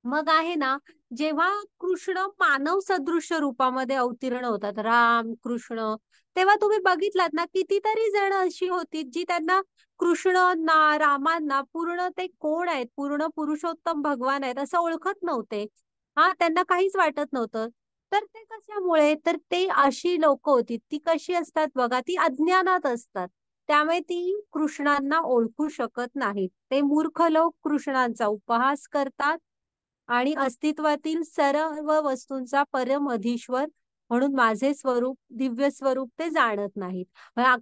Speaker 1: मग आहे ना, जेव्हा कृष्ण मानव सदृश रूपामध्ये अवतीर्ण होतात, राम कृष्ण, तेव्हा तुम्ही बघितलात ना, कितीतरी जण अशी होती जी त्यांना कृष्णांना, रामांना पूर्ण ते कोण आहेत, पूर्ण पुरुषोत्तम भगवान आहेत असं ओळखत नव्हते. हा, त्यांना काहीच वाटत नव्हतं. तर ते कशामुळे, तर ते अशी लोक होती, ती कशी असतात बघा, ती अज्ञानात असतात. त्यामुळे ती कृष्णांना ओळखू शकत नाहीत. ते मूर्ख लोक कृष्णांचा उपहास करतात आणि अस्तित्वातील सर्व वस्तूंचा परम अधीश्वर म्हणून माझे स्वरूप, दिव्य स्वरूप ते जाणत नाहीत.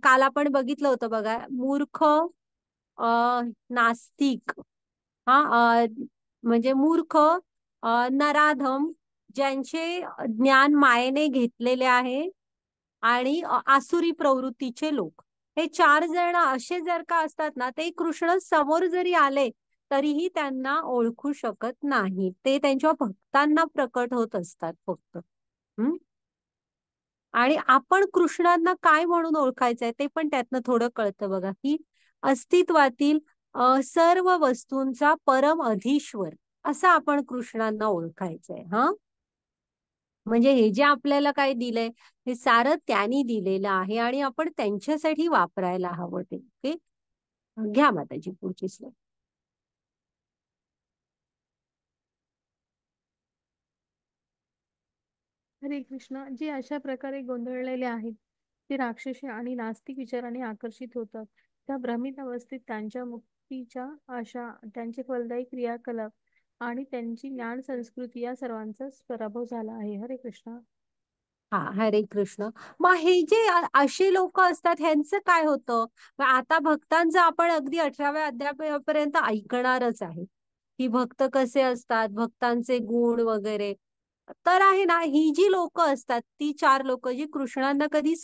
Speaker 1: काल आपण बघितलं होतं बघा, मूर्ख नास्तिक, हा, म्हणजे मूर्ख, नराधम, ज्यांचे ज्ञान मायेने घेतलेले आहे, आणि आसुरी प्रवृत्तीचे लोक, हे चार जण असे जर का असतात ना, ते कृष्ण समोर जरी आले तरीही त्यांना ओळखू शकत नाही. ते त्यांच्या भक्तांना प्रकट होत असतात फक्त. हम्म. आणि आपण कृष्णांना काय म्हणून ओळखायचंय ते पण त्यातनं थोडं कळतं बघा, की अस्तित्वातील सर्व वस्तूंचा परम अधीश्वर असं आपण कृष्णांना ओळखायचंय. हा, म्हणजे हे जे आपल्याला काय दिलंय, हे सारं त्यांनी दिलेलं आहे आणि आपण त्यांच्यासाठी वापरायला हवं ते. ओके. घ्या माताजी पुढची स्लाईड.
Speaker 2: हरे कृष्ण. जे अशा प्रकारे गोंधळलेले आहेत ते राक्षसी आणि नास्तिक विचाराने आकर्षित होतात. त्या भ्रमित अवस्थेत त्यांच्या मुक्तीच्या आशा, त्यांचे फलदायी क्रियाकलाप आणि त्यांची ज्ञान संस्कृती या सर्वांचाच पराभव झाला आहे. हरे कृष्ण.
Speaker 1: हा, हरे कृष्ण. मग हे जे असे लोक असतात ह्यांचं काय होतं, मग आता भक्तांचं आपण अगदी 18व्या अध्यायापर्यंत ऐकणारच आहे, की भक्त कसे असतात, भक्तांचे गुण वगैरे. तर आहे ना, ही जी लोक असतात, ती चार लोक जी कृष्णांना कधी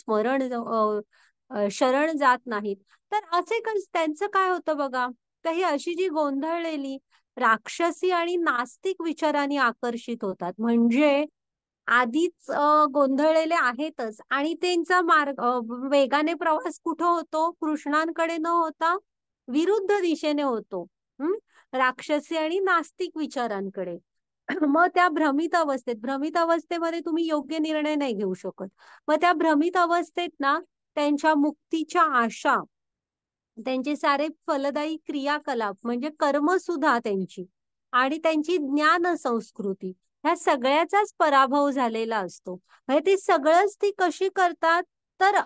Speaker 1: शरण जात नाहीत, तर असे त्यांचं काय होतं बघा, तर ही अशी जी गोंधळलेली राक्षसी आणि नास्तिक विचारांनी आकर्षित होतात. म्हणजे आधीच गोंधळलेले आहेतच, आणि त्यांचा मार्ग, वेगाने प्रवास कुठं होतो, कृष्णांकडे न होता विरुद्ध दिशेने होतो. राक्षसी आणि नास्तिक विचारांकडे. मग त्या भ्रमित अवस्थेमध्ये तुम्ही योग्य निर्णय नाही घेऊ शकत. मग त्या भ्रमित अवस्थेत ना, त्यांच्या मुक्तीच्या आशा, त्यांचे सारे फलदायी क्रियाकलाप म्हणजे कर्म सुद्धा त्यांची, आणि त्यांची ज्ञान संस्कृती, ह्या सगळ्याचाच पराभव झालेला असतो. म्हणजे ते सगळंच ती कशी करतात, तर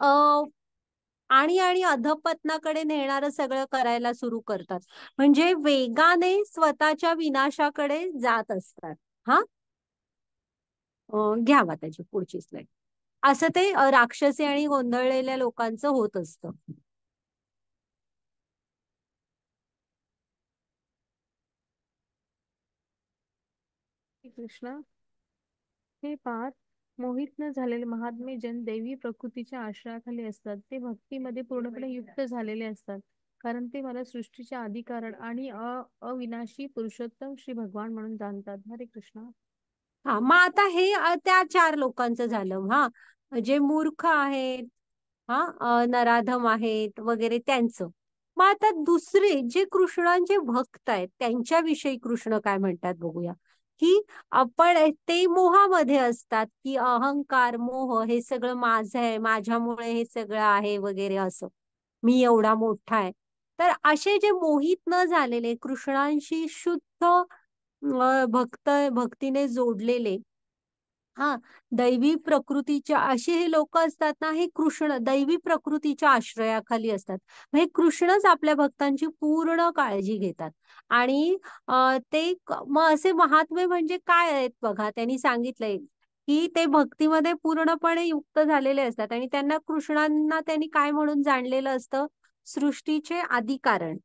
Speaker 1: आणि अधपतनाकडे नेणारं सगळं करायला सुरू करतात. म्हणजे वेगाने स्वतःच्या विनाशाकडे जात असतात. हा, घ्या त्याची पुढची स्लाईड. असं ते राक्षसी आणि गोंधळलेल्या लोकांचं होत असतं.
Speaker 2: हरे कृष्ण. हे पार मोहित न झालेले महात्मे जन दैवी प्रकृतीच्या आश्रयाखाली असतात. ते भक्तीमध्ये पूर्णपणे युक्त झालेले असतात, कारण ते मला सृष्टीचे आदिकारण आणि अविनाशी पुरुषोत्तम श्री भगवान म्हणून जाणतात. हरे कृष्ण.
Speaker 1: हा, मग आता हे त्या चार लोकांचं झालं. हा, जे मूर्ख आहेत, हा, नराधम आहेत वगैरे त्यांचं. मग आता दुसरे जे कृष्णांचे भक्त आहेत त्यांच्याविषयी कृष्ण काय म्हणतात बघूया. की आपण ते मोहामध्ये असतात, की अहंकार, मोह, हे सगळं माझं आहे, माझ्यामुळे हे सगळं आहे वगैरे असं, मी एवढा मोठा आहे. तर असे जे मोहित न झालेले, कृष्णांशी शुद्ध भक्तीने जोडलेले, हा, दैवी प्रकृतीच्या, असे हे लोक असतात ना, हे कृष्ण दैवी प्रकृतीच्या आश्रयाखाली असतात. म्हणजे कृष्णच आपल्या भक्तांची पूर्ण काळजी घेतात. आणि मग असे महात्मे म्हणजे काय आहेत बघा, त्यांनी सांगितलंय की ते भक्तीमध्ये पूर्णपणे युक्त झालेले असतात, आणि त्यांना कृष्णांना त्यांनी काय म्हणून जाणलेलं असतं, सृष्टीचे आदिकारण,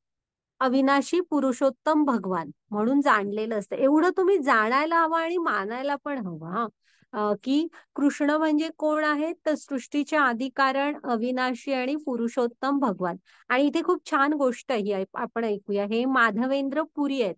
Speaker 1: अविनाशी पुरुषोत्तम भगवान म्हणून जाणलेलं असतं. एवढं तुम्ही जाणायला हवं आणि मानायला पण हवं. हा, की कृष्ण म्हणजे कोण आहे, तर सृष्टीचे आदिकारण, अविनाशी आणि पुरुषोत्तम भगवान. आणि इथे खूप छान गोष्ट ही आहे, आपण ऐकूया. हे माधवेंद्र पुरी आहेत,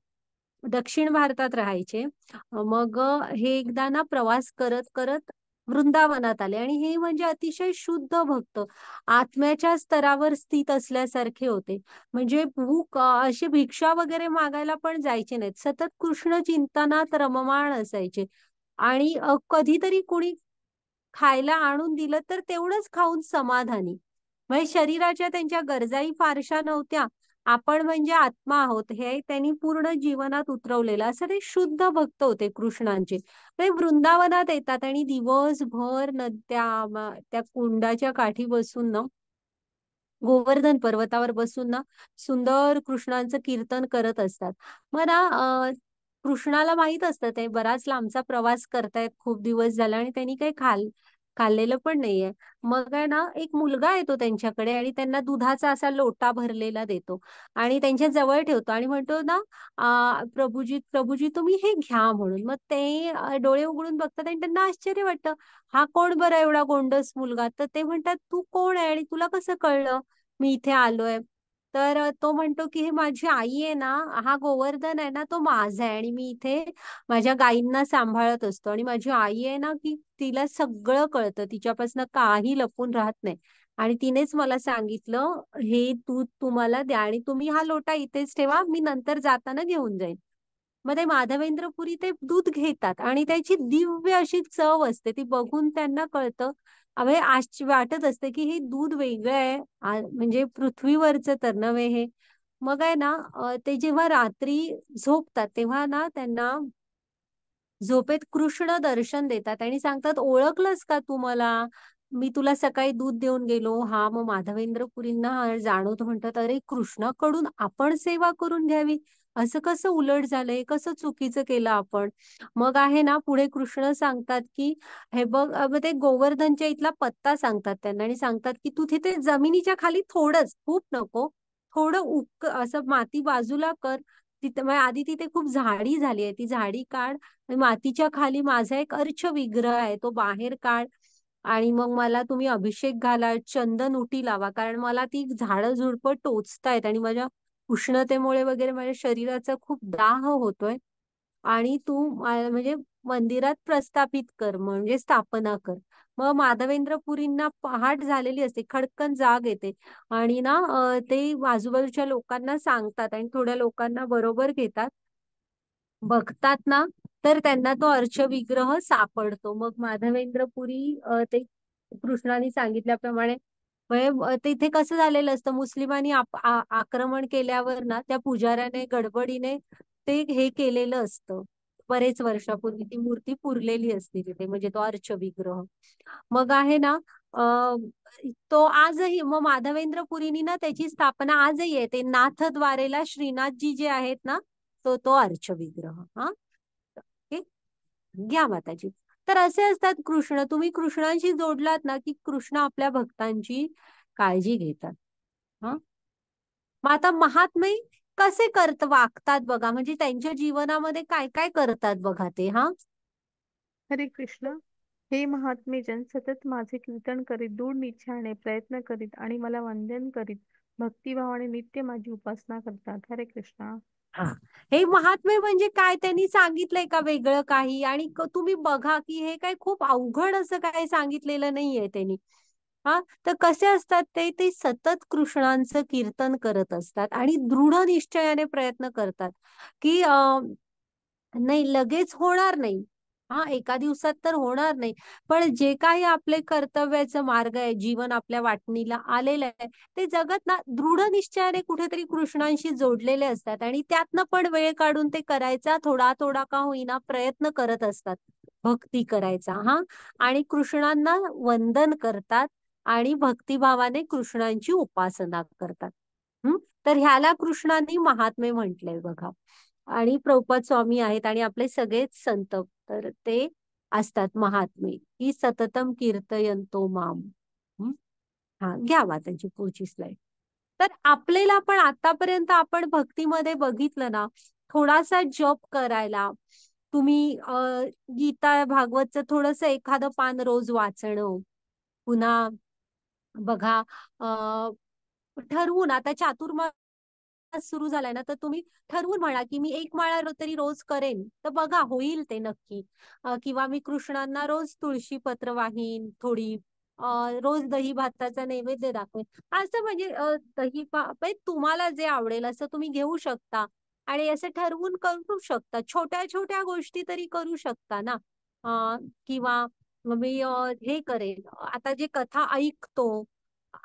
Speaker 1: दक्षिण भारतात राहायचे. मग हे एकदा ना प्रवास करत करत वृंदावनात आले आणि हे म्हणजे अतिशय शुद्ध भक्त, आत्म्याच्या स्तरावर स्थित असल्यासारखे होते. म्हणजे भूक अशी भिक्षा वगैरे मागायला पण जायचे नाहीत, सतत कृष्ण चिंतनात रममाण असायचे. आणि कधीतरी कोणी खायला आणून दिलं तर तेवढंच खाऊन समाधानी. म्हणजे शरीराच्या त्यांच्या गरजाही फारशा नव्हत्या. आपण म्हणजे आत्मा आहोत हे त्यांनी पूर्ण जीवनात उतरवलेलं असं ते शुद्ध भक्त होते कृष्णांचे. ते वृंदावनात येतात आणि दिवसभर त्या कुंडाच्या काठी बसून ना, गोवर्धन पर्वतावर बसून ना, सुंदर कृष्णांचं कीर्तन करत असतात. मग ना कृष्णाला माहित असतं ते बराच लांबचा प्रवास करतायत, खूप दिवस झाला आणि त्यांनी काही खाल्लेलं पण नाहीये. मग आहे ना, एक मुलगा येतो त्यांच्याकडे आणि त्यांना दुधाचा असा लोटा भरलेला देतो आणि त्यांच्या जवळ ठेवतो आणि म्हणतो ना, प्रभूजी प्रभूजी तुम्ही हे घ्या म्हणून. मग ते डोळे उघडून बघतात आणि त्यांना आश्चर्य वाटतं, हा कोण बरं एवढा गोंडस मुलगा? तर ते म्हणतात, तू कोण आहे आणि तुला कसं कळलं मी इथे आलोय? तर तो म्हणतो की हे माझी आई आहे ना, हा गोवर्धन आहे ना तो माझा आहे आणि मी इथे माझ्या गायींना सांभाळत असतो आणि माझी आई आहे ना की तिला सगळं कळतं, तिच्यापासून काही लपून राहत नाही आणि तिनेच मला सांगितलं हे दूध तुम्हाला द्या आणि तुम्ही हा लोटा इथेच ठेवा, मी नंतर जाताना घेऊन जाईन. मग ते माधवेंद्रपुरी ते दूध घेतात आणि त्याची दिव्य अशी चव असते, ती बघून त्यांना कळतं. अवे वाटत असते की हे दूध वेगळं आहे, म्हणजे पृथ्वीवरचं तर नव्हे हे. मग आहे ना, ते जेव्हा रात्री झोपतात तेव्हा ना त्यांना झोपेत कृष्ण दर्शन देतात आणि सांगतात, ओळखलंस का तू मला? मी तुला सकाळी दूध देऊन गेलो. हा मग माधवेंद्रपुरींना जाणवतं, म्हणतात अरे कृष्णाकडून आपण सेवा करून घ्यावी, असं कसं उलट झालंय, कसं चुकीचं केलं आपण? मग आहे ना, पुढे कृष्ण सांगतात की हे बघ, मग ते गोवर्धनच्या इथला पत्ता सांगतात त्यांना आणि सांगतात की तू तिथे जमिनीच्या खाली थोडंच, खूप नको, थोडं असं माती बाजूला कर. तिथे म्हणजे आधी तिथे खूप झाडी झाली आहे, ती झाडी काढ आणि मातीच्या खाली माझा एक अर्च विग्रह आहे, तो बाहेर काढ आणि मग मला तुम्ही अभिषेक घाला, चंदन उटी लावा, कारण मला ती झाडं झुडपं टोचतायत आणि माझ्या उष्णतेमुळे वगैरे माझ्या शरीराचा खूप दाह होतोय. आणि तू म्हणजे मंदिरात प्रस्थापित कर, म्हणजे स्थापना कर. मग माधवेंद्रपुरींना पहाट झालेली असते, खडकन जाग येते आणि ना ते आजूबाजूच्या लोकांना सांगतात आणि थोड्या लोकांना बरोबर घेतात. बघतात ना, तर त्यांना तो अर्चविग्रह सापडतो. मग माधवेंद्रपुरी ते कृष्णाने सांगितल्याप्रमाणे तिथे कसं झालेलं असतं, मुस्लिमांनी आक्रमण केल्यावर ना त्या पुजाऱ्याने गडबडीने ते हे केलेलं असतं. बरेच वर्षापूर्वी ती मूर्ती पुरलेली असते तिथे, म्हणजे तो अर्चविग्रह. मग आहे ना, अ, तो आजही मग माधवेंद्रपुरीनी ना त्याची स्थापना आजही आहे. ते नाथद्वारेला श्रीनाथजी जे आहेत ना, तो तो अर्चविग्रह. हा, ओके, घ्या माताजी. तर असे असतात कृष्ण. तुम्ही कृष्णांशी जोडलात ना की कृष्ण आपल्या भक्तांची काळजी घेतात. हा, मग आता महात्मे कसे वागतात बघा, म्हणजे त्यांच्या जीवनामध्ये काय काय करतात बघा ते. हा,
Speaker 2: हरे कृष्ण. हे महात्मे जन सतत माझे कीर्तन करीत, दृढ निश्चयाने प्रयत्न करीत आणि मला वंदन करीत भक्तिभावाने नित्य माझी उपासना करतात. हरे कृष्णा.
Speaker 1: हा, हे महात्मे म्हणजे काय, त्यांनी सांगितलंय का वेगळं काही? आणि तुम्ही बघा की हे काय खूप अवघड असं काही सांगितलेलं नाहीये त्यांनी. हा, तर कसे असतात ते ते सतत कृष्णांचं कीर्तन करत असतात आणि दृढ निश्चयाने प्रयत्न करतात की नाही लगेच होणार नाही, हा एका दिवसात तर होणार नाही, पण जे काही आपले कर्तव्याचा मार्ग आहे, जीवन आपल्या वाटणीला आलेलं आहे, ते जगत ना दृढ निश्चयाने कुठेतरी कृष्णांशी जोडलेले असतात आणि त्यातनं पण वेळ काढून ते करायचा, थोडा थोडा का होईना प्रयत्न करत असतात भक्ती करायचा. हा, आणि कृष्णांना वंदन करतात आणि भक्तिभावाने कृष्णांची उपासना करतात. तर ह्याला कृष्णांनी महात्मे म्हटलंय बघा. आणि प्रभुपाद स्वामी आहेत आणि आपले सगळेच संत, तर ते असतात महात्मे की सततम कीर्तयंतो माम. हं? हा, घ्या त्यांची पुढची स्लाइड. तर आपल्याला पण आतापर्यंत आपण भक्तीमध्ये बघितलं ना, थोडासा जप करायला, तुम्ही गीता भागवतचं थोडस एखादं पान रोज वाचणं, पुन्हा बघा, ठरवून आता चातुर्मास सुरू झालाय ना, तर तुम्ही ठरवून म्हणा की मी एक माळा तरी रोज करेन, तर बघा होईल ते नक्की. किंवा मी कृष्णांना रोज तुळशी पत्र वाहीन थोडी, रोज दही भाताचा नैवेद्य दाखवेन. असं म्हणजे म्हणजे तुम्हाला जे आवडेल असं तुम्ही घेऊ शकता. आणि असं ठरवून करू शकता, छोट्या छोट्या गोष्टी तरी करू शकता ना. किंवा मी हे करेन, आता जे कथा ऐकतो,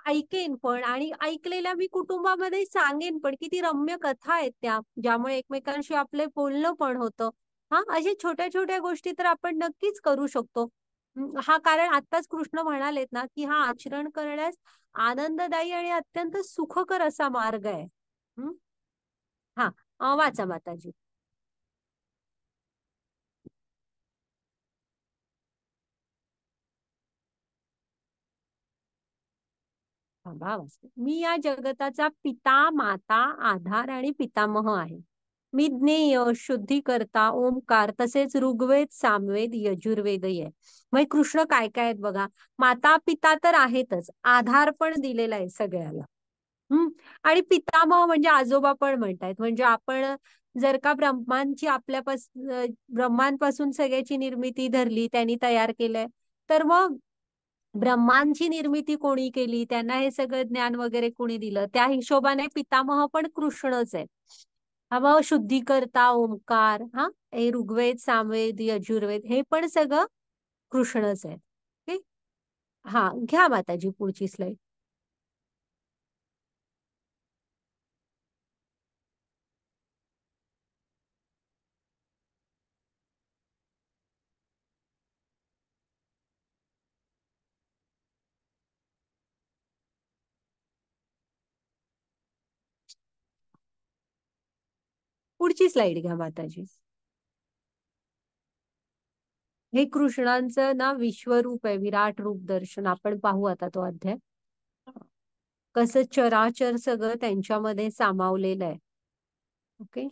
Speaker 1: ऐकेन पण, आणि ऐकलेल्या मी कुटुंबामध्ये सांगेन पण, किती रम्य कथा आहेत त्या, ज्यामुळे एकमेकांशी आपले बोलणं पण होतं. हा, अशा छोट्या छोट्या गोष्टी तर आपण नक्कीच करू शकतो. हा, कारण आताच कृष्ण म्हणालेत ना की हा आचरण करण्यास आनंददायी आणि अत्यंत सुखकर असा मार्ग आहे. हम्म. हा, वाचा माताजी. थांबा, वाचते. मी या जगताचा पिता, माता, आधार आणि पितामह आहे. मी ज्ञेय, शुद्धीकर्ता, ओमकार, तसेच ऋग्वेद, सामवेद, यजुर्वेद आहे. मग कृष्ण काय काय आहेत बघा. माता पिता तर आहेतच, आधार पण दिलेला आहे सगळ्याला. आणि पितामह म्हणजे आजोबा पण म्हणतायत. म्हणजे आपण जर का ब्रह्मांपासून सगळ्याची निर्मिती धरली, त्यांनी तयार केलंय, तर मग ब्रह्मांची निर्मिती कोणी केली, त्यांना हे सगळं ज्ञान वगैरे कोणी दिलं, त्या हिशोबाने पितामह पण कृष्णच आहे. हा, मग शुद्धीकर्ता ओंकार, हा, हे ऋग्वेद, सामवेद, यजुर्वेद, हे पण सगळं कृष्णच आहे. ओके. हा, घ्या माताजी पुढची स्लाइड. पुढची स्लाइड घ्या माताजी. हे कृष्णांचं ना विश्वरूप आहे, विराट रूप दर्शन. आपण पाहू आता तो अध्याय. कसं चराचर सगळं त्यांच्यामध्ये सामावलेलं आहे. ओके.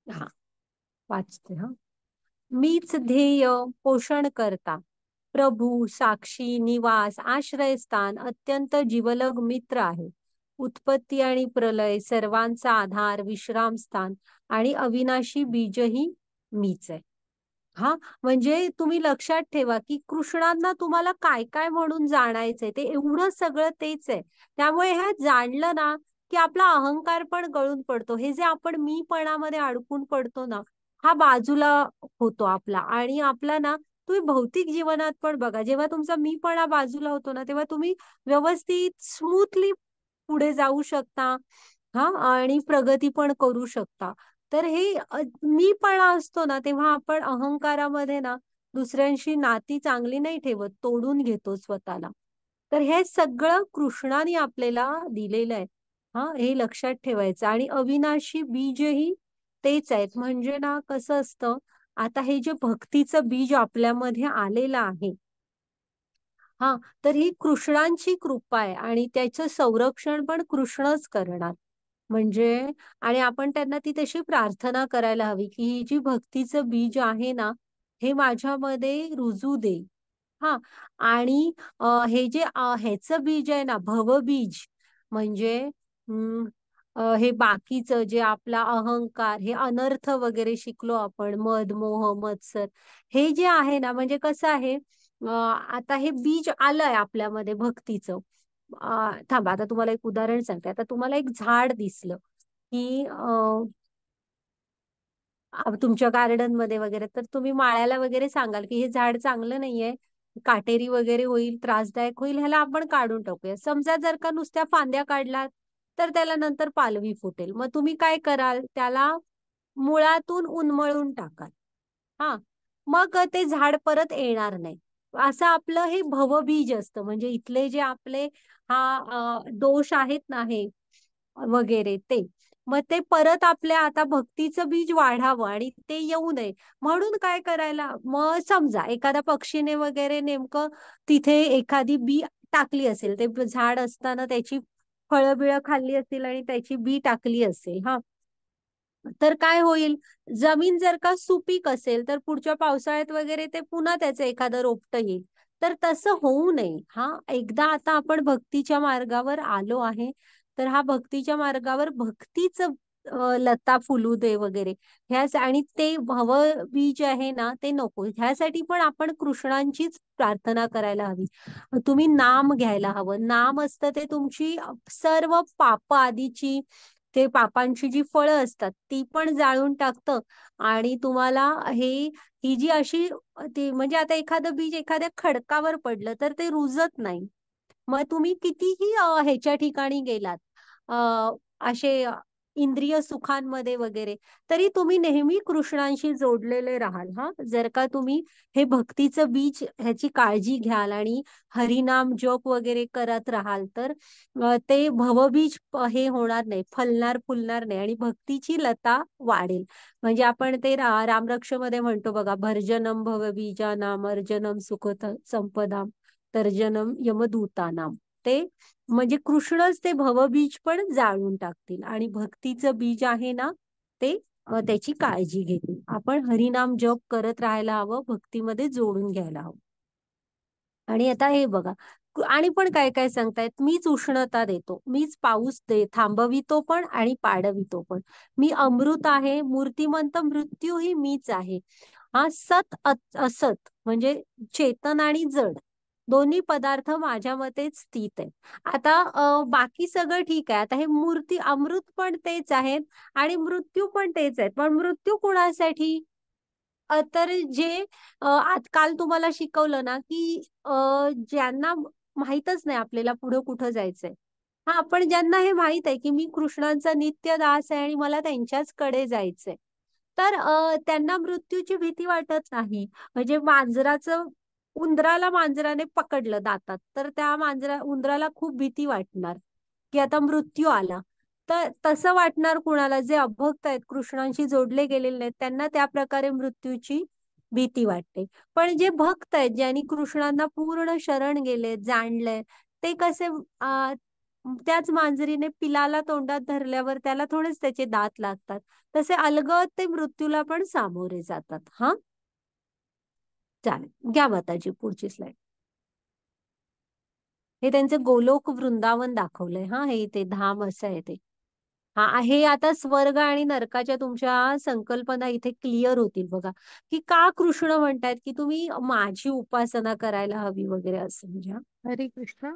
Speaker 1: हा, वाचते हा. मीच ध्येय, पोषण करता, प्रभू, साक्षी, निवास, आश्रयस्थान, अत्यंत जिवलग मित्र आहे. उत्पत्ती आणि प्रलय, सर्वांचा आधार, विश्रामस्थान आणि अविनाशी बीजही मीच आहे. हा, म्हणजे तुम्ही लक्षात ठेवा की कृष्णांना तुम्हाला काय काय म्हणून जाणायचंय, ते एवढं सगळं तेच आहे. त्यामुळे हे जाणलं ना की आपला अहंकार पण गळून पडतो. हे जे आपण मीपणामध्ये अडकून पडतो ना, हा बाजूला होतो आपला. आणि आपला ना, तुम्ही भौतिक जीवनात पण बघा, जेव्हा तुमचा मीपणा बाजूला होतो ना, तेव्हा तुम्ही व्यवस्थित स्मूथली पुढे जाऊ शकता. हा, आणि प्रगती पण करू शकता. तर हे मीपणा असतो ना, तेव्हा आपण अहंकारामध्ये ना दुसऱ्यांशी नाती चांगली नाही ठेवत, तोडून घेतो स्वतःला. तर हे सगळं कृष्णाने आपल्याला दिलेलं आहे. हा, हे लक्षात ठेवायचं. आणि अविनाशी बीजही तेच आहेत. म्हणजे ना कसं असतं, आता हे जे भक्तीचं बीज आपल्यामध्ये आलेलं आहे, हा, तर ही कृष्णांची कृपा आहे आणि त्याचं संरक्षण पण कृष्णच करणार. म्हणजे, आणि आपण त्यांना ती तशी प्रार्थना करायला हवी की ही जी भक्तीचं बीज आहे ना, हे माझ्यामध्ये रुजू दे. हा, आणि हे जे ह्याचं बीज आहे ना, भवबीज, म्हणजे हे बाकीचं जे आपला अहंकार, हे अनर्थ वगैरे शिकलो आपण, मद, मोह, मत्सर, हे जे आहे ना, म्हणजे कसं आहे, आता हे बीज आलंय आपल्यामध्ये भक्तीचं. थांबा, आता तुम्हाला एक उदाहरण सांगते. आता तुम्हाला एक झाड दिसलं की तुमच्या गार्डन मध्ये वगैरे, तर तुम्ही माळ्याला वगैरे सांगाल की हे झाड चांगलं नाहीये, काटेरी वगैरे होईल, त्रासदायक होईल, ह्याला आपण काढून टाकूया. समजा जर का नुसत्या फांद्या काढलात, तर त्याला नंतर पालवी फुटेल. मग तुम्ही काय कराल, त्याला मुळातून उन्मळून टाकाल. हा, मग ते झाड परत येणार नाही. असं आपलं हे भवबीज असतं. म्हणजे इथले जे आपले दोष आहेत ना, हे वगैरे ते, मग ते परत आपल्या आता भक्तीचं बीज वाढावं आणि ते येऊ नये, म्हणून काय करायला, मग समजा एखाद्या पक्षीने वगैरे नेमकं तिथे एखादी बी टाकली असेल, ते झाड असताना त्याची फळं बिळं खाल्ली असतील आणि त्याची बी टाकली असेल, हा, तर काय होईल? जमीन जर का सुपीक असेल तर पुढच्या पावसाळ्यात वगैरे ते पुन्हा त्याचं एखादं रोपटं येईल. तर तसं होऊ नये. हा, एकदा आता आपण भक्तीच्या मार्गावर आलो आहे, तर हा भक्तीच्या मार्गावर भक्तीच लता फुलू दे वगैरे, ह्याच, आणि ते भवबीज आहे ना ते नको. ह्यासाठी पण आपण कृष्णांचीच प्रार्थना करायला हवी. तुम्ही नाम घ्यायला हवं. नाम असतं ते तुमची सर्व पाप आदीची, ते पापांची जी फळं असतात ती पण जाळून टाकतं. आणि तुम्हाला ही जी अशी, ती म्हणजे आता एखादं बीज एखाद्या खडकावर पडलं तर ते रुजत नाही. मग तुम्ही कितीही ह्याच्या ठिकाणी गेलात, असे इंद्रिय सुखांमध्ये वगैरे, तरी तुम्ही नेहमी कृष्णांशी जोडलेले राहाल. हा, जर का तुम्ही हे भक्तीचं बीज ह्याची काळजी घ्याल आणि हरिनाम जप वगैरे करत राहाल, तर ते भवबीज हे होणार नाही, फलणार फुलणार नाही, आणि भक्तीची लता वाढेल. म्हणजे आपण ते रामरक्ष मध्ये म्हणतो बघा, भर्जनम भवबीजानाम अर्जनम सुख संपदाम तर्जनम यमदूतानाम. ते म्हणजे कृष्णच ते भवबीज पण जाळून टाकतील, आणि भक्तीचं बीज आहे ना ते त्याची काळजी घेतील. आपण हरिनाम जप करत राहायला हवं, भक्तीमध्ये जोडून घ्यायला हवं. आणि आता हे बघा, आणि पण काय काय सांगतायत, मीच उष्णता देतो, मीच पाऊस थांबवितो पण आणि पाडवितो पण, मी अमृत आहे, मूर्तिमंत मृत्यू ही मीच आहे. हा, सत असत म्हणजे चेतन आणि जड दोन्ही पदार्थ माझ्या मते स्थित आहेत. आता बाकी सगळं ठीक आहे. आता हे मूर्ती अमृत पण तेच आहेत आणि मृत्यू पण तेच आहेत, पण मृत्यू कुणासाठी? तर जे आजकाल तुम्हाला शिकवलं ना, की ज्यांना माहीतच नाही आपल्याला पुढे कुठं जायचंय, हा, पण ज्यांना हे माहित आहे की मी कृष्णांचा नित्य दास आहे आणि मला त्यांच्याच कडे जायचंय, तर त्यांना मृत्यूची भीती वाटत नाही. म्हणजे उंदराला मांजराने पकडलं दातात, तर त्या उंदराला खूप भीती वाटणार की आता मृत्यू आला. तर तसं वाटणार कुणाला? जे अभक्त आहेत, कृष्णांशी जोडले गेलेले नाहीत, त्यांना त्या प्रकारे मृत्यूची भीती वाटते. पण जे भक्त आहेत, ज्यांनी कृष्णांना पूर्ण शरण गेले, जाणले, ते कसे, त्याच मांजरीने पिलाला तोंडात धरल्यावर त्याला थोडेच त्याचे दात लागतात, तसे अलगद ते मृत्यूला पण सामोरे जातात. हा, चालेल, घ्या माताजी पुढची स्लाइड. हे त्यांचं गोलोक वृंदावन दाखवलंय. हा, हे ते धाम असं आहे ते. हा, हे आता स्वर्ग आणि नरकाच्या तुमच्या संकल्पना इथे क्लिअर होतील बघा, की का कृष्ण म्हणतायत की तुम्ही माझी उपासना करायला हवी वगैरे असं. म्हणजे
Speaker 2: हरे कृष्ण.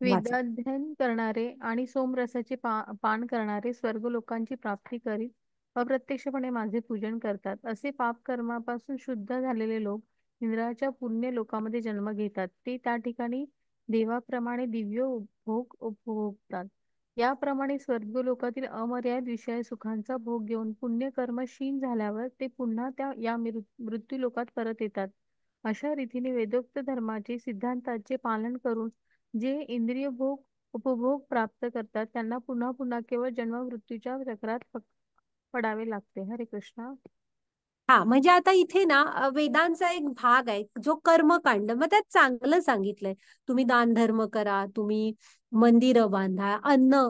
Speaker 1: वाचा.
Speaker 2: वेदाध्ययन करणारे आणि सोमरसाचे पान करणारे स्वर्ग लोकांची प्राप्ती करीत अप्रत्यक्षपणे माझे पूजन करतात. असे पाप कर्मापासून शुद्ध झालेले लोक इंद्राच्या पुण्य लोकामध्ये जन्म घेतात. ते त्या ठिकाणी देवाप्रमाणे दिव्य भोग उपभोगतात. याप्रमाणे स्वर्ग लोकातील अमर्याद विषय सुखांचा भोग घेऊन पुण्यकर्म क्षीण झाल्यावर ते पुन्हा या मृत्यू लोकात परत येतात. अशा रीतीने वेदोक्त धर्माचे सिद्धांताचे पालन करून जे इंद्रिय भोग उपभोग प्राप्त करतात त्यांना पुन्हा पुन्हा केवळ जन्म मृत्यूच्या चक्रात पडावे लागते. हरे कृष्ण.
Speaker 1: हा, म्हणजे आता इथे ना वेदांचा एक भाग आहे जो कर्मकांड, मग त्यात चांगलं सांगितलंय, तुम्ही दान धर्म करा, तुम्ही मंदिरं बांधा, अन्न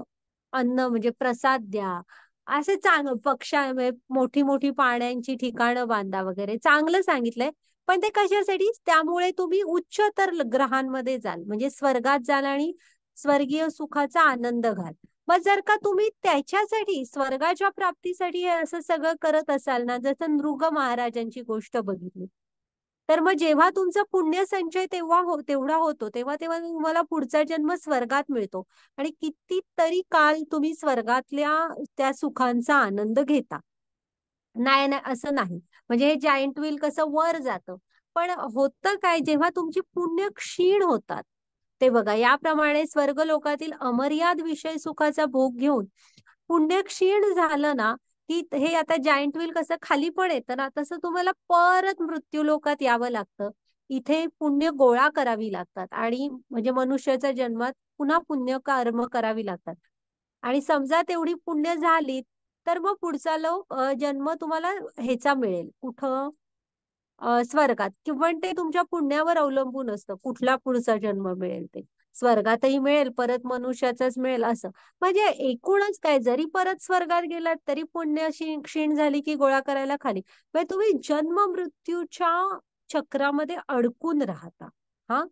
Speaker 1: अन्न म्हणजे प्रसाद द्या, असे चांगलं मोठी मोठी पाण्याची ठिकाणं बांधा वगैरे, चांगलं सांगितलंय. पण ते कशासाठी? त्यामुळे तुम्ही उच्चतर ग्रहांमध्ये जाल, म्हणजे स्वर्गात जाल आणि स्वर्गीय सुखाचा आनंद घाल. मग जर का तुम्ही त्याच्यासाठी, स्वर्गाच्या प्राप्तीसाठी हे असं सगळं करत असाल ना, जसं नृग महाराजांची गोष्ट बघितली, तर मग जेव्हा तुमचा पुण्य संचय तेवढा होतो, तेव्हा तेव्हा तुम्हाला पुढचा जन्म स्वर्गात मिळतो, आणि कितीतरी काल तुम्ही स्वर्गातल्या त्या सुखांचा आनंद घेता. नाही नाही असं नाही, म्हणजे हे जायंट व्हील कसं वर जातं. पण होतं काय, जेव्हा तुमची पुण्य क्षीण होतात, ते बघा, याप्रमाणे स्वर्ग लोकातील अमर्याद विषय सुखाचा भोग घेऊन पुण्य क्षीण झालं ना, की हे आता जायंट व्हील कसं खाली पण येतं ना, तसं तुम्हाला परत मृत्यू लोकात यावं लागतं. इथे पुण्य गोळा करावी लागतात, आणि म्हणजे मनुष्याच्या जन्मात पुन्हा पुण्य कर्म करावी लागतात. आणि समजा तेवढी पुण्य झाली, तर मग पुढचा जन्म तुम्हाला ह्याचा मिळेल, कुठं? स्वर्गात. किंवा ते तुमच्या पुण्यावर अवलंबून असतं कुठला पुढचा जन्म मिळेल ते. स्वर्गातही मिळेल, परत मनुष्याचाच मिळेल असं. म्हणजे एकूणच काय, जरी परत स्वर्गात गेलात तरी पुण्य अशी क्षीण झाली की गोळा करायला खाली. म्हणजे तुम्ही जन्म मृत्यूच्या चक्रामध्ये अडकून राहता. हा,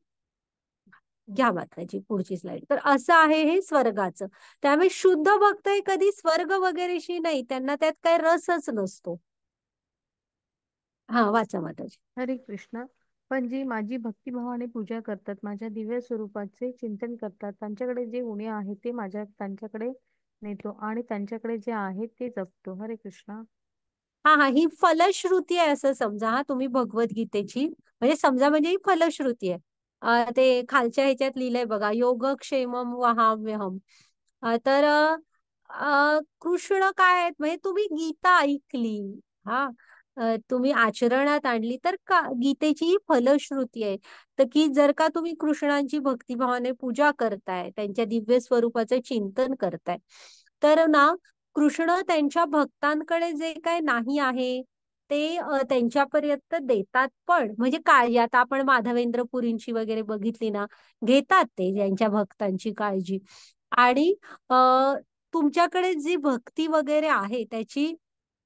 Speaker 1: घ्या माताजी पुढची स्लाइड. तर असं आहे हे स्वर्गाचं. त्यामुळे शुद्ध भक्त हे कधी स्वर्ग वगैरेशी नाही, त्यांना त्यात काही रसच नसतो. हा, वाचा माताजी.
Speaker 2: हरे कृष्ण. पण जे माझी भक्तिभावाने पूजा करतात, माझ्या दिव्य स्वरूपाचे चिंतन करतात, त्यांच्याकडे जे उणे आहे ते त्यांच्याकडे नेतो आणि त्यांच्याकडे जे आहे ते जपतो. हरे कृष्ण.
Speaker 1: हा हा, ही फलश्रुती आहे असं समजा. हा, तुम्ही भगवद्गीतेची म्हणजे समजा, म्हणजे ही फलश्रुती आहे. ते खालच्या ह्याच्यात लिहिलंय बघा, योगक्षेमम वहाम्यहम. तर कृष्ण काय आहेत, म्हणजे तुम्ही गीता ऐकली, हा, तुम्ही आचरणात आणली, तर का गीतेची ही फलश्रुती आहे. तर की जर का तुम्ही कृष्णांची भक्तिभावाने पूजा करताय, त्यांच्या दिव्य स्वरूपाचं चिंतन करताय, तर ना कृष्ण त्यांच्या भक्तांकडे जे काय नाही आहे ते त्यांच्यापर्यंत देतात. पण म्हणजे काळजी, आता आपण माधवेंद्र पुरींची वगैरे बघितली ना, घेतात ते त्यांच्या भक्तांची काळजी. आणि अ, तुमच्याकडे जी भक्ती वगैरे आहे त्याची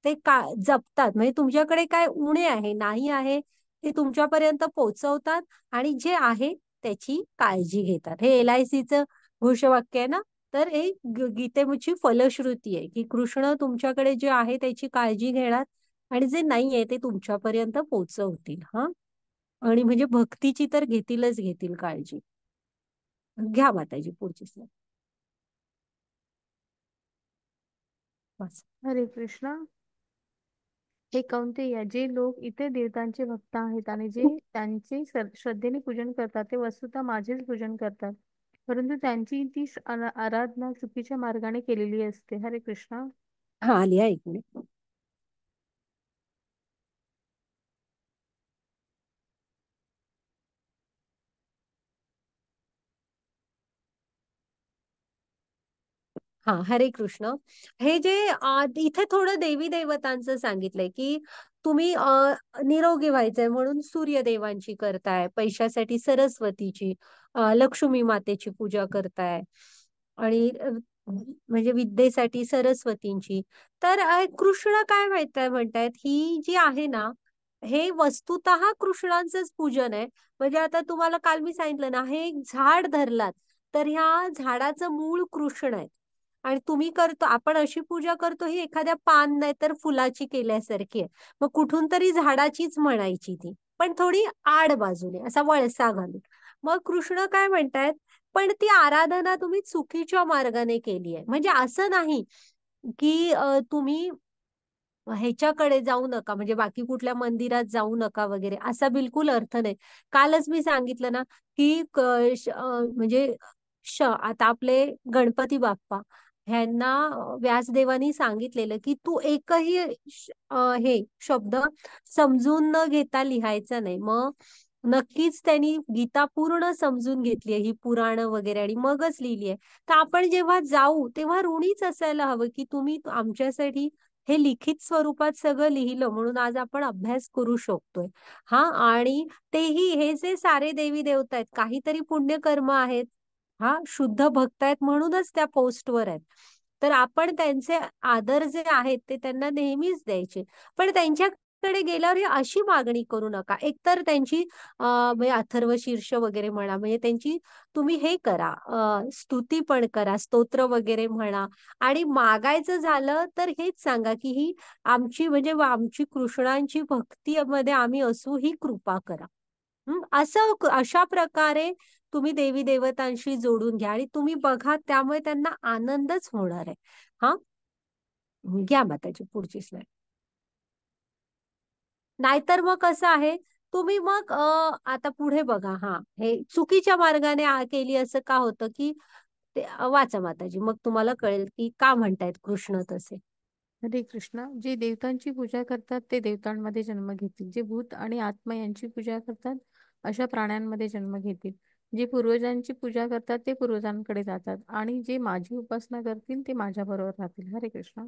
Speaker 1: ते का जपतात. म्हणजे तुमच्याकडे काय उणे आहे, नाही आहे, ते तुमच्यापर्यंत पोहोचवतात. आणि जे आहे त्याची काळजी घेतात. हे LICचं घोषवाक्य आहे ना. तर हे गीतेची फलश्रुती आहे की कृष्ण तुमच्याकडे जे आहे त्याची काळजी घेणार आणि जे नाही आहे ते तुमच्यापर्यंत पोहोचवतील. हा, आणि म्हणजे भक्तीची तर घेतीलच घेतील काळजी. घ्या माताजी पुढची slide. बस.
Speaker 2: हरे कृष्ण. हे कौंतेय, जे लोक इतर देवतांचे भक्त आहेत आणि जे त्यांचे श्रद्धेने पूजन करतात ते वस्तुतः माझेच पूजन करतात, परंतु त्यांची ती आराधना चुकीच्या मार्गाने केलेली असते. हरे कृष्ण.
Speaker 1: हा, लिहा एक मिनिट. हा, हरे कृष्ण. हे जे इथे थोडं देवी देवतांचं सांगितलंय की तुम्ही निरोगी व्हायचंय म्हणून सूर्यदेवांची करताय, पैशासाठी सरस्वतीची, लक्ष्मी मातेची पूजा करताय, आणि म्हणजे विद्येसाठी सरस्वतींची. तर कृष्ण काय म्हणतायत, ही जी आहे ना, हे वस्तुतः कृष्णांचंच पूजन आहे. म्हणजे आता तुम्हाला काल मी सांगितलं ना, हे एक झाड धरलात तर ह्या झाडाचं मूळ कृष्ण आहे. आणि तुम्ही करतो, आपण अशी पूजा करतो ही एखाद्या पान नाही तर फुलाची केल्यासारखी आहे. मग कुठून तरी झाडाचीच म्हणायची ती, पण थोडी आड बाजूने असा वळसा घालून. मग कृष्ण काय म्हणतायत, पण ती आराधना तुम्ही चुकीच्या मार्गाने केली आहे. म्हणजे असं नाही की तुम्ही ह्याच्याकडे जाऊ नका, म्हणजे बाकी कुठल्या मंदिरात जाऊ नका वगैरे, असा बिलकुल अर्थ नाही. कालच मी सांगितलं ना की म्हणजे आता आपले गणपती बाप्पा ह्यांना व्यासदेवानी सांगितलेलं की तू एकही हे शब्द समजून न घेता लिहायचा नाही. मग नक्कीच त्यांनी गीता पूर्ण समजून घेतली आहे, ही पुराण वगैरे, आणि मगच लिहिली आहे. तर आपण जेव्हा जाऊ तेव्हा ऋणीच असायला हवं की तुम्ही आमच्यासाठी हे लिखित स्वरूपात सगळं लिहिलं म्हणून आज आपण अभ्यास करू शकतोय. हा, आणि तेही हे जे सारे देवी देवता आहेत, काहीतरी पुण्यकर्म आहेत, हा, शुद्ध भक्त आहेत म्हणूनच त्या पोस्टवर आहेत. तर आपण त्यांचे आदर जे आहेत ते त्यांना नेहमीच द्यायचे. पण त्यांच्याकडे गेल्यावर ही अशी मागणी करू नका. एकतर त्यांची म्हणजे अथर्व शीर्ष वगैरे म्हणा, म्हणजे त्यांची तुम्ही हे करा, स्तुती पण करा, स्तोत्र वगैरे म्हणा. आणि मागायचं झालं तर हेच सांगा की ही आमची म्हणजे आमची कृष्णांची भक्तीमध्ये आम्ही असू, ही कृपा करा. असं अशा प्रकारे तुम्ही देवी देवतांशी जोडून घ्या आणि तुम्ही बघा त्यामुळे त्यांना आनंदच होणार आहे. हा, घ्या माताची पुढची स्लाइड. नाहीतर मग कसं आहे, तुम्ही मग आता पुढे बघा. हा, हे चुकीच्या मार्गाने केली असं का होतं की ते वाचा माताजी, मग तुम्हाला कळेल की का म्हणतायत कृष्ण तसे.
Speaker 2: हरे कृष्ण. जे देवतांची पूजा करतात ते देवतांमध्ये जन्म घेतील, जे भूत आणि आत्मा यांची पूजा करतात अशा प्राण्यांमध्ये जन्म घेतील, जे पूर्वजांची पूजा करतात ते पूर्वजांकडे जातात आणि जे माझी उपासना करतील ते माझ्या बरोबर राहतील. हरे कृष्ण.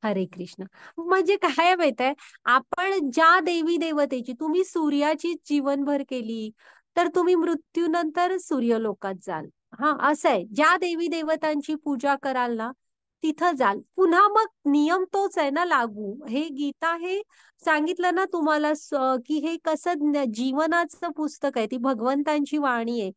Speaker 1: हरे कृष्ण. म्हणजे काय माहित आहे, आपण ज्या देवी देवतेची, तुम्ही सूर्याची जीवनभर केली तर तुम्ही मृत्यूनंतर सूर्यलोकात जाल. हा, असं आहे. ज्या देवी देवतांची पूजा कराल ना तिथं जाल. पुन्हा मग नियम तोच आहे ना लागू. हे गीता हे सांगितलं ना तुम्हाला की हे कसं जीवनाचं पुस्तक आहे, ती भगवंतांची वाणी आहे.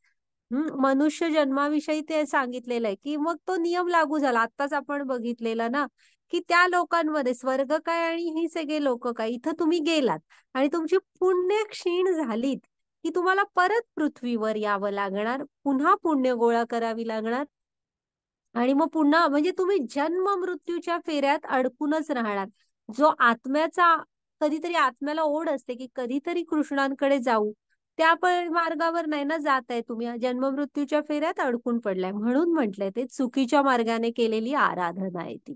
Speaker 1: मनुष्य जन्माविषयी ते सांगितलेलं आहे, की मग तो नियम लागू झाला. आत्ताच आपण बघितलेला ना, की त्या लोकांमध्ये स्वर्ग काय आणि ही सगळे लोक काय, इथं तुम्ही गेलात आणि तुमची पुण्य क्षीण झालीत, की तुम्हाला परत पृथ्वीवर यावं लागणार, पुन्हा पुण्य गोळा करावी लागणार आणि मग पुन्हा म्हणजे तुम्ही जन्म मृत्यूच्या फेऱ्यात अडकूनच राहणार. जो आत्म्याचा कधीतरी आत्म्याला ओढ असते की कधीतरी कृष्णांकडे जाऊ, त्या मार्गावर नाही ना जात आहे तुम्ही, जन्म मृत्यूच्या फेऱ्यात अडकून पडलाय. म्हणून म्हटलंय ते चुकीच्या मार्गाने केलेली आराधना आहे ती.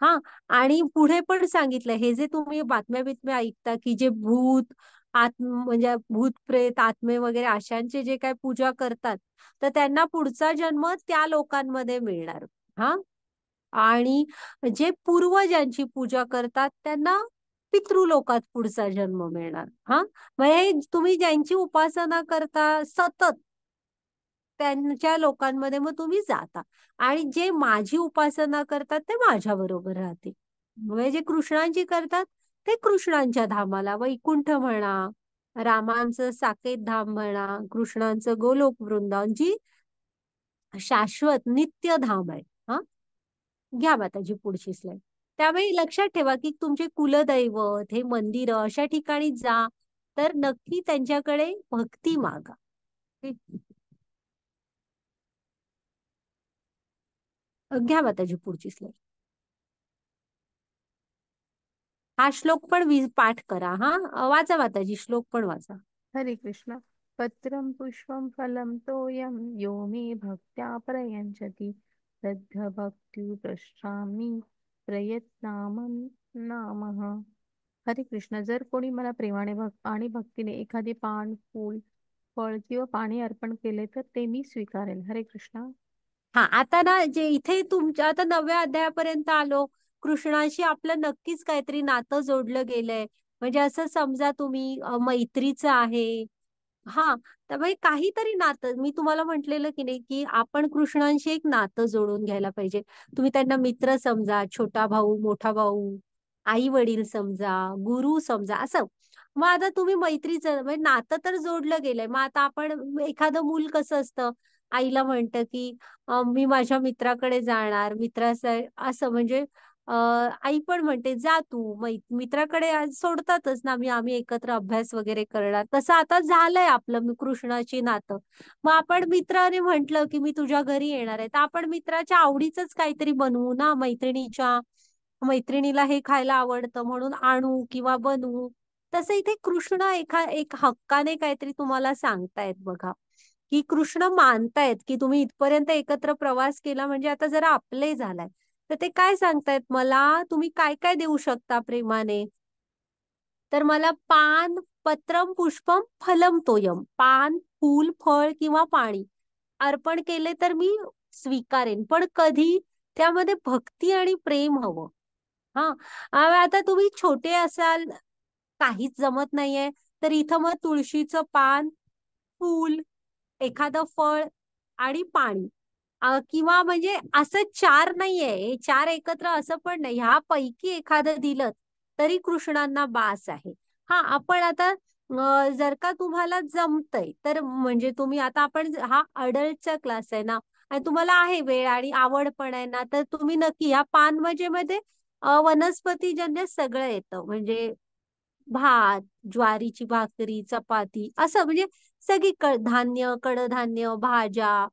Speaker 1: हा, आणि पुढे पण सांगितलंय, हे जे तुम्ही बातम्या बितम्या ऐकता की जे भूत म्हणजे भूत प्रेत आत्मे वगैरे अशांचे जे काय पूजा करतात, तर त्यांना पुढचा जन्म त्या लोकांमध्ये मिळणार. हा, आणि जे पूर्वजांची पूजा करतात त्यांना पितृलोकात पुढचा जन्म मिळणार. हा, म्हणजे तुम्ही ज्यांची उपासना करता सतत त्यांच्या लोकांमध्ये मग तुम्ही जाता आणि जे माझी उपासना करतात ते माझ्या बरोबर राहतील. म्हणजे जे कृष्णांची करतात ते कृष्णांच्या धामाला, वैकुंठ म्हणा, रामांचं साकेत धाम म्हणा, कृष्णांचं गोलोक वृंदावन, जी शाश्वत नित्य धाम आहे. हा, घ्या माताजी पुढची स्लाईड. त्यावेळी लक्षात ठेवा की तुमचे कुलदैवत हे मंदिर अशा ठिकाणी जा, तर नक्की त्यांच्याकडे भक्ती मागा. घ्या माताजी पुढची स्लाईड. हा श्लोक पण पाठ करा. हा, वाचा माताजी, श्लोक पण वाचा.
Speaker 2: हरे कृष्ण. पत्रं पुष्पं फलं तोयं यो मे भक्त्या प्रयच्छति तद्भक्त्या पृच्छामि प्रयत्नामः. हरे कृष्ण. जर कोणी मला प्रेमाने आणि भक्तीने एखादे पान, फूल, फळ किंवा पाणी अर्पण केले तर ते मी स्वीकारेन. हरे कृष्ण.
Speaker 1: हा, आता ना जे इथे तुमच्या आता 9व्या अध्यायापर्यंत आलो, कृष्णाशी आपलं नक्कीच काहीतरी नातं जोडलं गेलंय. म्हणजे असं समजा तुम्ही मैत्रीचं आहे. हा, त्यामुळे काहीतरी नातं मी तुम्हाला म्हटलेलं की नाही, की आपण कृष्णांशी एक नातं जोडून घ्यायला पाहिजे. तुम्ही त्यांना मित्र समजा, छोटा भाऊ, मोठा भाऊ, आई वडील समजा, गुरु समजा, असं. मग आता तुम्ही मैत्रीचं म्हणजे नातं तर जोडलं गेलंय. मग आता आपण एखादं मूल कसं असतं, आईला म्हणतं की मी माझ्या मित्राकडे जाणार, मित्राचं असं म्हणजे आई पण म्हणते जा तू मित्राकडे, सोडतातच ना, आम्ही एकत्र अभ्यास वगैरे करणार. तसं आता झालंय आपलं कृष्णाची नातं. मग आपण मित्राने म्हंटल की मी तुझ्या घरी येणार आहे, तर आपण मित्राच्या आवडीच काहीतरी बनवू ना, मैत्रिणीला हे खायला आवडतं म्हणून आणू किंवा बनवू. तसं इथे कृष्ण एक हक्काने काहीतरी तुम्हाला सांगतायत बघा, की कृष्ण मानतायत की तुम्ही इथपर्यंत एकत्र प्रवास केला म्हणजे आता जरा आपले झालाय. तर ते काय सांगतायत, मला तुम्ही काय काय देऊ शकता प्रेमाने. तर मला पान, पत्रम, पुष्पम, फलम तोयम, पान, फूल, फळ किंवा पाणी अर्पण केले तर मी स्वीकारेन, पण कधी त्यामध्ये भक्ती आणि प्रेम हवं. हा, आता तुम्ही छोटे असाल, काहीच जमत नाहीये, तर इथं मग तुळशीचं पान, फूल, एखादं फळ आणि पाणी, किंवा म्हणजे असं चार नाहीये, हे चार एकत्र असं पण नाही, ह्यापैकी एखादं दिलं तरी कृष्णांना बास आहे. हा, आपण आता जर का तुम्हाला जमतंय तर म्हणजे तुम्ही आता आपण हा अडल्टचा क्लास आहे ना, आणि तुम्हाला आहे वेळ आणि आवड पण आहे ना, तर तुम्ही नक्की ह्या मध्ये वनस्पतीजन्य सगळं येतं. म्हणजे भात, ज्वारीची भाकरी, चपाती, असं म्हणजे सगळी धान्य, कडधान्य, भाज्या,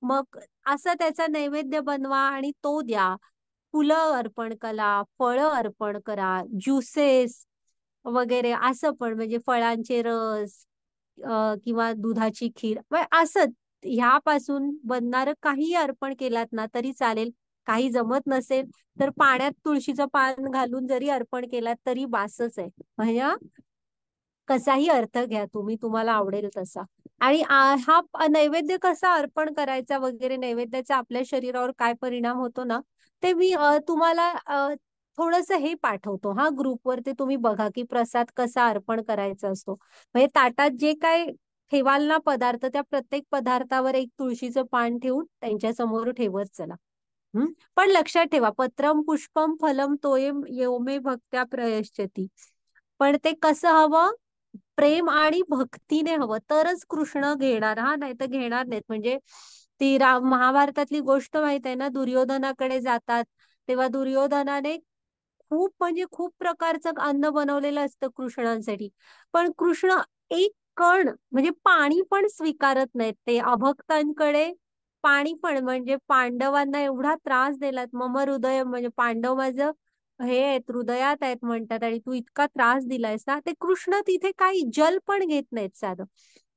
Speaker 1: मग असं त्याचा नैवेद्य बनवा आणि तो द्या. फुलं अर्पण करा, फळं अर्पण करा, ज्युसेस वगैरे असं पण म्हणजे फळांचे रस, किंवा दुधाची खीर, असं ह्यापासून बनणारं काही अर्पण केलात ना तरी चालेल. काही जमत नसेल तर पाण्यात तुळशीचं पान घालून जरी अर्पण केलात तरी बासच आहे. म्हणजे कसाही अर्थ घ्या तुम्ही, तुम्हाला आवडेल तसा. आणि हा नैवेद्य कसा अर्पण करायचा वगैरे, नैवेद्याचा आपल्या शरीरावर काय परिणाम होतो ना, ते मी तुम्हाला थोडस हे पाठवतो हा ग्रुपवर, ते तुम्ही बघा की प्रसाद कसा अर्पण करायचा असतो. म्हणजे ताटात जे काय ठेवाल ना पदार्थ, त्या प्रत्येक पदार्थावर एक तुळशीचं पान ठेवून त्यांच्या समोर ठेवत चला. पण लक्षात ठेवा, पत्रम पुष्पम फलम तोयम योमे भक्त्या प्रयश्चती. पण ते कसं हवं, प्रेम आणि भक्तीने हवं तरच कृष्ण घेणार, हा नाही तर घेणार नाहीत. म्हणजे ती महाभारतातली गोष्ट माहित आहे ना, दुर्योधनाकडे जातात तेव्हा दुर्योधनाने खूप म्हणजे खूप प्रकारचं अन्न बनवलेलं असतं कृष्णांसाठी, पण कृष्ण एक कण म्हणजे पाणी पण स्वीकारत नाहीत. ते अभक्तांकडे पाणी पण, म्हणजे पांडवांना एवढा त्रास दिलात, मम हृदय म्हणजे पांडव माझं हे आहेत, हृदयात आहेत म्हणतात, आणि तू इतका त्रास दिलायस ना, ते कृष्ण तिथे काही जल पण घेत नाहीत साधं.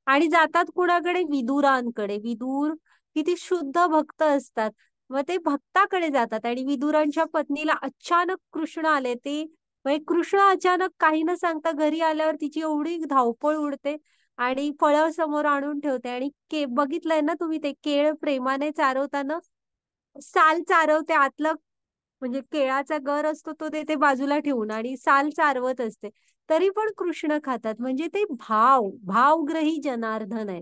Speaker 1: आणि जातात कुणाकडे, विदुरांकडे. विदुर किती शुद्ध भक्त असतात, मग ते भक्ताकडे जातात. आणि विदुरांच्या पत्नीला अचानक कृष्ण आले, ते म्हणजे कृष्ण अचानक काही न सांगता घरी आल्यावर तिची एवढी धावपळ उडते आणि फळं समोर आणून ठेवते. आणि बघितलंय ना तुम्ही, ते केळ प्रेमाने चारवताना साल चारवते आतलं, म्हणजे केळाचा गर असतो तो ते बाजूला ठेवून आणि साल चारवत असते, तरी पण कृष्ण खातात. म्हणजे ते भावग्रही जनार्दन आहे,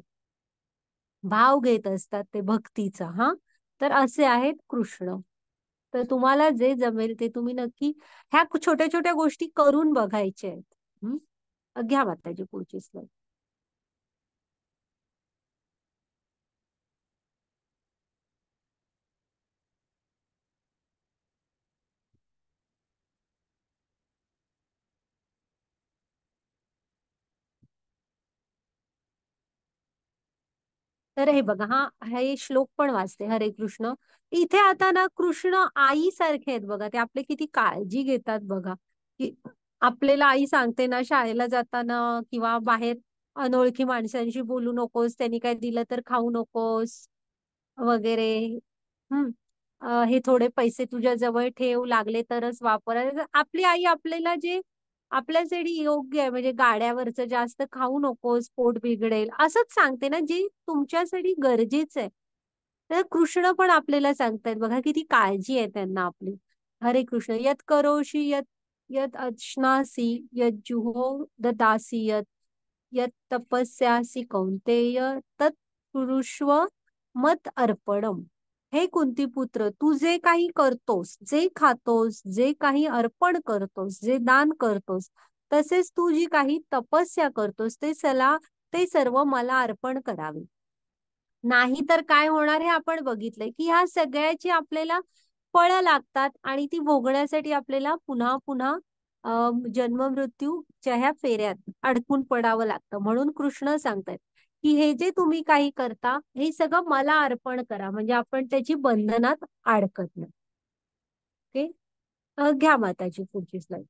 Speaker 1: भाव घेत असतात ते भक्तीचा. हा, तर असे आहेत कृष्ण. तर तुम्हाला जे जमेल ते तुम्ही नक्की ह्या छोट्या छोट्या गोष्टी करून बघायच्या आहेत. घ्या माताजी पुढची स्लाईड. तर हे बघा, हे श्लोक पण वाचते, हरे कृष्ण. इथे आता ना कृष्ण आई सारखे आहेत बघा, ते आपले किती काळजी घेतात बघा. की आपल्याला आई सांगते ना शाळेला जाताना किंवा बाहेर अनोळखी माणसांशी बोलू नकोस, त्यांनी काय दिलं तर खाऊ नकोस वगैरे. हम्म हे थोडे पैसे तुझ्या जवळ ठेव, लागले तरच वापर. आपली आई आपल्याला जे आपल्यासाठी योग्य आहे, म्हणजे गाड्यावरचं जास्त खाऊ नकोस, पोट बिघडेल असंच सांगते ना, जे तुमच्यासाठी गरजेचं आहे. तर कृष्ण पण आपल्याला सांगतायत बघा, किती काळजी आहे त्यांना आपली. हरे कृष्ण. यत करोषि यत यत अश्नासी यत जुहो ददासी यत यत तपस्यासी कौंतेय तत् कुरुष्व मत अर्पणम. हे कुंती पुत्र, तू जे काही करतोस, जे खातोस, जे काही अर्पण करतोस, जे दान करतोस, तसेच तू जी काही तपस्या करतोस, ते सर्व मला अर्पण करावे. नाही तर काय होणार हे आपण बघितलंय, की ह्या सगळ्याची आपल्याला फळं लागतात आणि ती भोगण्यासाठी आपल्याला पुन्हा पुन्हा जन्म मृत्यूच्या ह्या फेऱ्यात अडकून पडावं लागतं. म्हणून कृष्ण सांगतात की हे जे तुम्ही काही करता, हे सगळं मला अर्पण करा, म्हणजे आपण त्याची बंधनात अडकत नाही. ओके, घ्या माताची पुढची स्लाईड.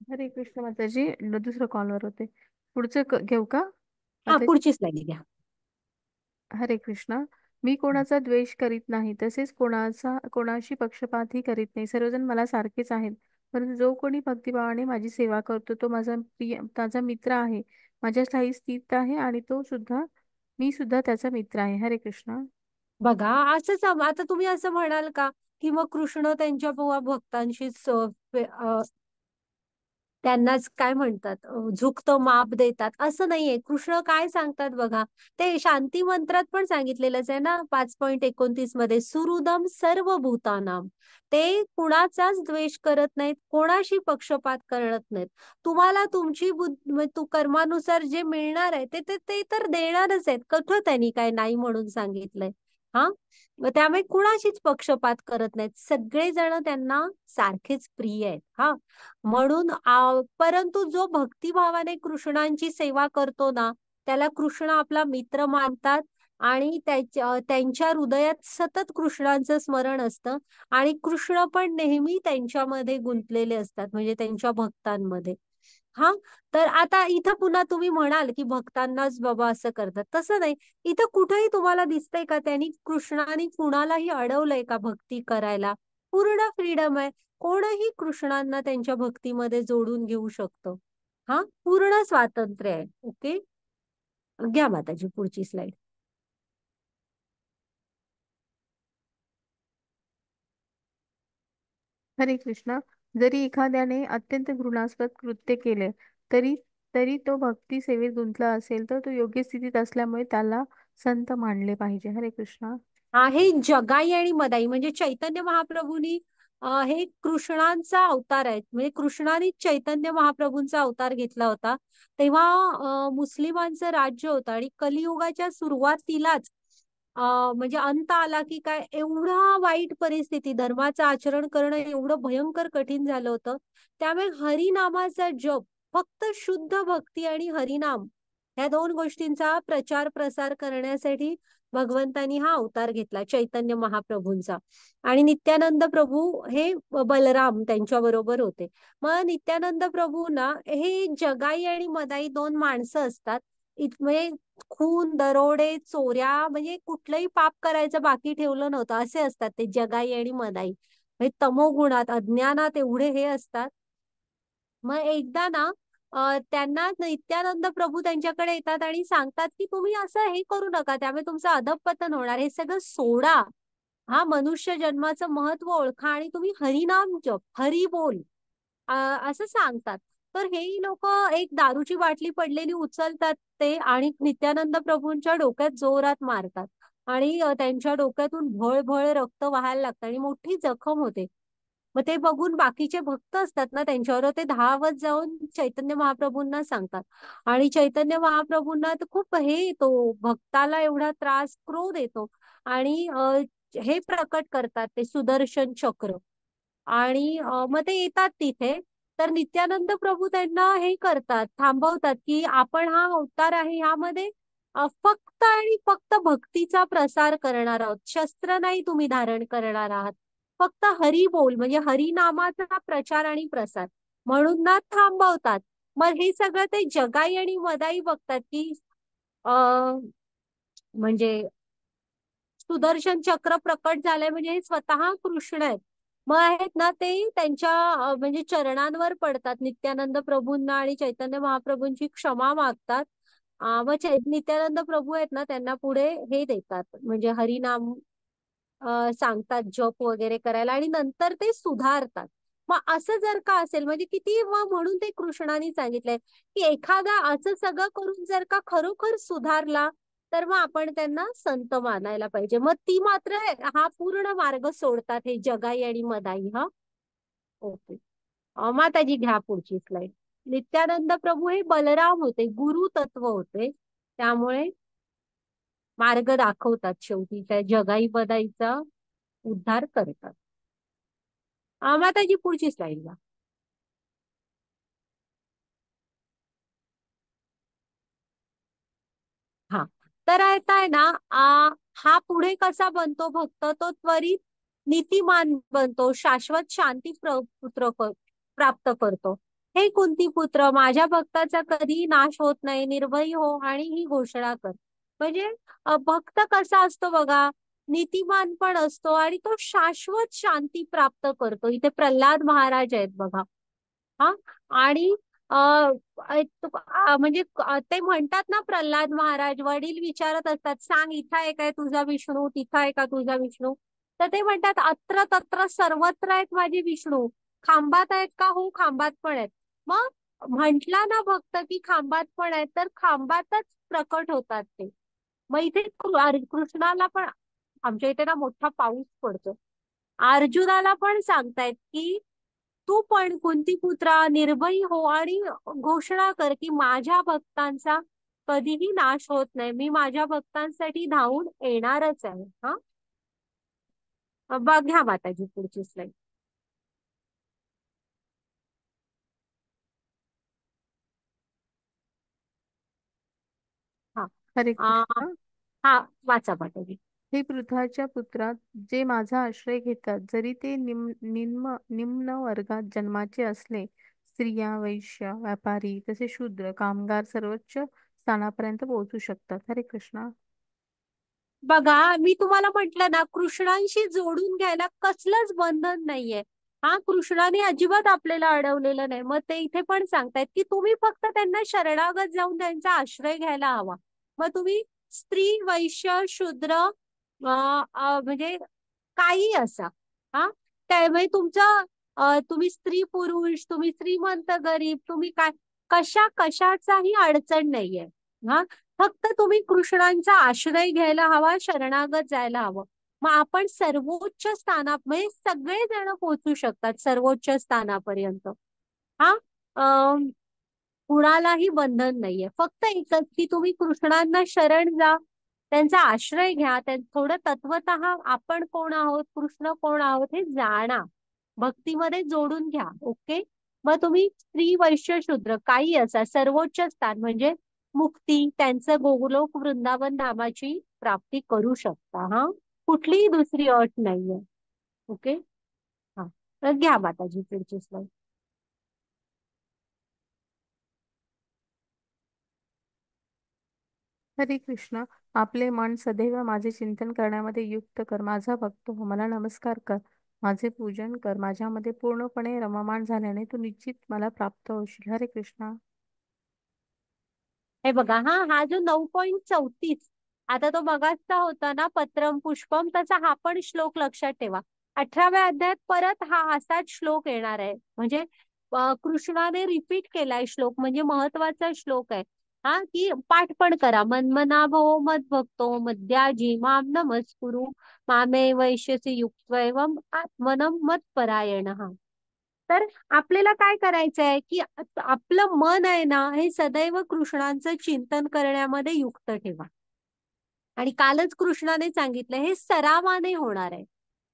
Speaker 2: हरे कृष्ण माताजी, दुसरं कॉलवर होते. पुढचं घेऊ का
Speaker 1: हा,
Speaker 2: माताजी?
Speaker 1: पुढची स्लाईड घ्या.
Speaker 2: हरे कृष्ण. मी कोणाचा द्वेष करीत नाही, तसेच कोणाशी पक्षपातही करीत नाही. सर्वजण मला सारखेच आहेत. परंतु जो कोणी भक्तिभावाने माझी सेवा करतो तो माझा मित्र आहे, माझ्या स्थायी स्थित आहे, आणि मी सुद्धा त्याचा मित्र आहे. हरे कृष्ण.
Speaker 1: बघा, असंच आता तुम्ही असं म्हणाल का की मग कृष्ण त्यांच्या भक्तांशीच त्यांनाच काय म्हणतात, झुकतं माप देतात, असं नाहीये. कृष्ण काय सांगतात बघा, ते शांती मंत्रात पण सांगितलेलंच आहे ना, 5.29 मध्ये, सुहृदम सर्व भूतानाम. ते कुणाचाच द्वेष करत नाहीत, कोणाशी पक्षपात करत नाहीत. तुम्हाला तुमची तू कर्मानुसार जे मिळणार आहे ते ते ते तर देणारच आहेत. कुठं त्यांनी काय नाही म्हणून सांगितलंय. हा, मग त्यामुळे कुणाशीच पक्षपात करत नाहीत, सगळेजण त्यांना सारखेच प्रिय आहेत. हा, म्हणून परंतु जो भक्तिभावाने कृष्णांची सेवा करतो ना, त्याला कृष्ण आपला मित्र मानतात आणि त्यांच्या हृदयात सतत कृष्णांचं स्मरण असतं आणि कृष्ण पण नेहमी त्यांच्यामध्ये गुंतलेले असतात, म्हणजे त्यांच्या भक्तांमध्ये. हा, तर आता इथं पुन्हा तुम्ही म्हणाल की भक्तांनाच बाबा असं करतात, तसं नाही. इथं कुठेही तुम्हाला दिसतंय का त्यांनी कृष्णाने कुणालाही अडवलंय का भक्ती करायला? पूर्ण फ्रीडम आहे, कोणही कृष्णांना त्यांच्या भक्तीमध्ये जोडून घेऊ शकतो. हा, पूर्ण स्वातंत्र्य आहे. ओके, घ्या माताजी पुढची स्लाईड.
Speaker 2: हरे कृष्ण. जरी एखाद्याने अत्यंत घृणास्पद कृत्य केले तरी तरी तो भक्ती सेवेत गुंतला असेल तर तो योग्य स्थितीत असल्यामुळे त्याला संत मानले पाहिजे. हरे कृष्ण.
Speaker 1: आहे जगाई आणि मदाई म्हणजे चैतन्य महाप्रभूंनी हे कृष्णांचा अवतार आहेत. म्हणजे कृष्णाने चैतन्य महाप्रभूंचा अवतार घेतला होता. तेव्हा मुस्लिमांचं राज्य होतं आणि कलियुगाच्या सुरुवातीलाच म्हणजे अंत आला की काय एवढा वाईट परिस्थिती, धर्माचं आचरण करणं एवढं भयंकर कठीण झालं होतं. त्यामुळे हरिनामाचा जप, फक्त शुद्ध भक्ती आणि हरिनाम ह्या दोन गोष्टींचा प्रचार प्रसार करण्यासाठी भगवंतानी हा अवतार घेतला चैतन्य महाप्रभूंचा. आणि नित्यानंद प्रभू हे बलराम त्यांच्या बरोबर होते. मग नित्यानंद प्रभू ना हे जगाई आणि मदाई दोन माणसं असतात. म्हणजे खून, दरोडे, चोऱ्या म्हणजे कुठलंही पाप करायचं बाकी ठेवलं नव्हतं असे असतात ते जगाई आणि मदाई. म्हणजे तमोगुणात, अज्ञानात एवढे हे असतात. मग एकदा ना त्यांना नित्यानंद प्रभू त्यांच्याकडे येतात आणि सांगतात की तुम्ही असं हे करू नका, त्यामुळे तुमचं अधःपतन होणार, हे सगळं सोडा. हा मनुष्य जन्माचं महत्व ओळखा आणि तुम्ही हरिनाम जप, हरी बोल असं सांगतात. तर हे लोक एक दारूची बाटली पडलेली उचलतात ते आणि नित्यानंद प्रभूंच्या डोक्यात जोरात मारतात. आणि त्यांच्या डोक्यातून भळ भळ रक्त वाहायला लागतं आणि मोठी जखम होते. मग ते बघून बाकीचे भक्त असतात ना त्यांच्यावर, ते धावत जाऊन चैतन्य महाप्रभूंना सांगतात. आणि चैतन्य महाप्रभूंना तर खूप हे येतो, भक्ताला एवढा त्रास, क्रोध येतो. आणि हे प्रकट करतात ते सुदर्शन चक्र. आणि मग ते येतात तिथे. तर नित्यानंद प्रभू त्यांना हे करतात, थांबवतात की आपण हा अवतार आहे, ह्यामध्ये फक्त आणि फक्त भक्तीचा प्रसार करणार आहोत, शस्त्र नाही तुम्ही धारण करणार आहात, फक्त हरी बोल म्हणजे हरिनामाचा प्रचार आणि प्रसार, म्हणून ना थांबवतात. मग हे सगळं ते जगाई आणि मदाई बघतात की अ म्हणजे सुदर्शन चक्र प्रकट झालंय म्हणजे हे स्वतः कृष्ण आहेत. मग आहेत ना ते त्यांच्या म्हणजे चरणांवर पडतात नित्यानंद प्रभूंना आणि चैतन्य महाप्रभूंची क्षमा मागतात. मग नित्यानंद प्रभू आहेत ना त्यांना पुढे हे देतात म्हणजे हरिनाम सांगतात जप वगैरे करायला आणि नंतर ते सुधारतात. मग असं जर का असेल म्हणजे किती, मग म्हणून ते कृष्णाने सांगितलंय की एखादा असं सगळं करून जर का खरोखर सुधारला तर मग आपण त्यांना संत मानायला पाहिजे. मग ती मात्र हा पूर्ण मार्ग सोडतात हे जगाई आणि मदाई. हा ओके. माताजी घ्या पुढची स्लाइड. नित्यानंद प्रभू हे बलराम होते, गुरु तत्व होते, त्यामुळे मार्ग दाखवतात, शेवटी त्या जगाई बदाईचा उद्धार करतात. माताजी पुढची स्लाइड घ्या. हा. तर आता आहे ना हा पुढे कसा बनतो भक्त, तो त्वरित नीतिमान बनतो, शाश्वत शांती पुत्र प्राप्त करतो. हे कुंती पुत्र, माझ्या भक्ताचा कधी नाश होत नाही, निर्भयी हो आणि ही घोषणा कर. म्हणजे भक्त कसा असतो बघा, नीतिमान पण असतो आणि तो शाश्वत शांती प्राप्त करतो. इथे प्रल्हाद महाराज आहेत बघा. हा. आणि अ, म्हणजे ते म्हणतात ना प्रल्हाद महाराज, वडील विचारत असतात सांग इथं आहे काय तुझा विष्णू, तिथं आहे का तुझा विष्णू. तर ते म्हणतात अत्र तत्र सर्वत्र आहेत माझे विष्णू, खांबात आहेत का, हो खांबात पण आहेत. मग म्हंटला ना भक्त की खांबात पण आहेत, तर खांबातच प्रकट होतात ते. मग इथे कृष्णाला पण, आमच्या इथे ना मोठा पाऊस पडतो, अर्जुनाला पण सांगतायत की तू पण कुंतीपुत्रा निर्भयी हो आणि घोषणा कर की माझ्या भक्तांचा कधीही नाश होत नाही, मी माझ्या भक्तांसाठी धावून येणारच आहे. हा. बघा माताजी पुढची स्लाइड. हा.
Speaker 2: हरे
Speaker 1: अं,
Speaker 2: कृष्ण.
Speaker 1: हा वाचा माताजी.
Speaker 2: हे पृथ्वीच्या पुत्रा, जे माझा आश्रय घेतात जरी ते निम्न वर्गात जन्माचे असले, स्त्रिया, वैश्य, व्यापारी तसे शूद्र, कामगार सर्वोच्च स्थानापर्यंत पोहोचू शकतात. हरे कृष्णा.
Speaker 1: बघा मी तुम्हाला म्हंटल ना कृष्णांशी जोडून घ्यायला कसलंच बंधन नाहीये. हा, कृष्णाने अजिबात आपल्याला अडवलेलं नाही. मग ते इथे पण सांगतायत की तुम्ही फक्त त्यांना शरणागत जाऊन त्यांचा आश्रय घ्यायला हवा. मग तुम्ही स्त्री, वैश्य, शूद्र म्हणजे काही असा. हा. त्यामुळे तुमचं तुम्ही स्त्री पुरुष, तुम्ही श्रीमंत गरीब, तुम्ही काय, कशाचाही अडचण नाहीये. हा, फक्त तुम्ही कृष्णांचा आश्रय घ्यायला हवा, शरणागत जायला हवं. मग आपण सर्वोच्च स्थाना, म्हणजे सगळे जण पोहोचू शकतात सर्वोच्च स्थानापर्यंत. हा, अं, कुणालाही बंधन नाहीये. फक्त एकच की तुम्ही कृष्णांना शरण जा, त्यांचा आश्रय घ्या, थोडं तत्वतः आपण कोण आहोत, कृष्ण कोण आहोत हे जाणा, भक्तीमध्ये जोडून घ्या. ओके. मग तुम्ही स्त्री वैश्य शूद्र काही असा सर्वोच्च स्थान म्हणजे मुक्ती, त्यांचं गोलोक वृंदावन धामाची प्राप्ती करू शकता. हा, कुठलीही दुसरी अट नाहीये. ओके. हा, तर घ्या माताजी पुढची स्लाइड.
Speaker 2: हरे कृष्ण. आपले मन सदैव माझे चिंतन करण्यामध्ये युक्त कर. माझा भक्त हो, मला नमस्कार कर, माझे पूजन कर. माझ्यामध्ये पूर्णपणे रममाण झाल्याने तू निश्चित मला प्राप्त होशील. हरे कृष्ण.
Speaker 1: हे बघा, हा जो 9.34, आता तो मगाचा होता ना पत्रम पुष्पम, तसा हा पण श्लोक लक्षात ठेवा. 18व्या अध्यायात परत हा असाच श्लोक येणार आहे. म्हणजे कृष्णाने रिपीट केलाय श्लोक, म्हणजे महत्वाचा श्लोक आहे. हा, की पाठ पण करा. मन्मनाभो मद भक्तो मद्याजी माम नमस्कुरु मामे वैश्यसी युक्त्वैवम आत्मनम मत्परायण. हा, तर आपल्याला काय करायचं आहे की आपलं मन आहे ना, हे सदैव कृष्णांचं चिंतन करण्यामध्ये युक्त ठेवा. आणि कालच कृष्णाने सांगितलं हे सरावाने होणार आहे.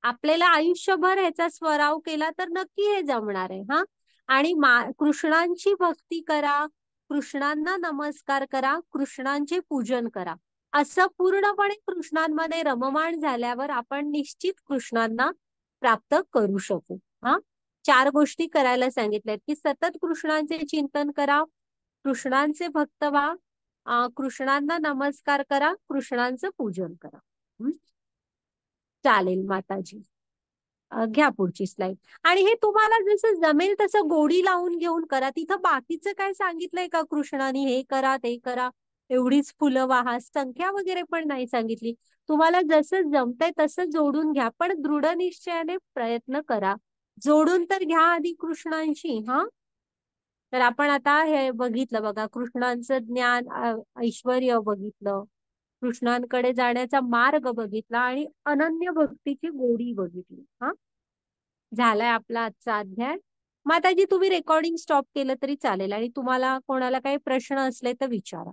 Speaker 1: आपल्याला आयुष्यभर ह्याचा सराव केला तर नक्की हे जमणार आहे. हा, आणि कृष्णांची भक्ती करा, कृष्णांना नमस्कार करा, कृष्णांचे पूजन करा. असं पूर्णपणे कृष्णांमध्ये रममाण झाल्यावर आपण निश्चित कृष्णांना प्राप्त करू शकू. हा, 4 गोष्टी करायला सांगितल्यात की सतत कृष्णांचे चिंतन करा, कृष्णांचे भक्त व्हा, कृष्णांना नमस्कार करा, कृष्णांचं पूजन करा. हं? चालेल माताजी. घ्या पुढची स्लाइड. आणि हे तुम्हाला जसं जमेल तसं गोडी लावून घेऊन करा. तिथं बाकीचं काय सांगितलंय का कृष्णाने, हे करा ते करा, एवढीच फुलं वाहा, संख्या वगैरे पण नाही सांगितली. तुम्हाला जसं जमतंय तसं जोडून घ्या, पण दृढ निश्चयाने प्रयत्न करा. जोडून तर घ्या आधी कृष्णांशी. हा, तर आपण आता हे बघितलं बघा, कृष्णांचं ज्ञान, ऐश्वर्य बघितलं, कृष्णांकडे जाण्याचा मार्ग बघितला, आणि अनन्य भक्तीची गोडी बघितली. हा, झालाय आपला आजचा अध्याय. माताजी तुम्ही रेकॉर्डिंग स्टॉप केलं तरी चालेल, आणि तुम्हाला कोणाला काही प्रश्न असले तर विचारा.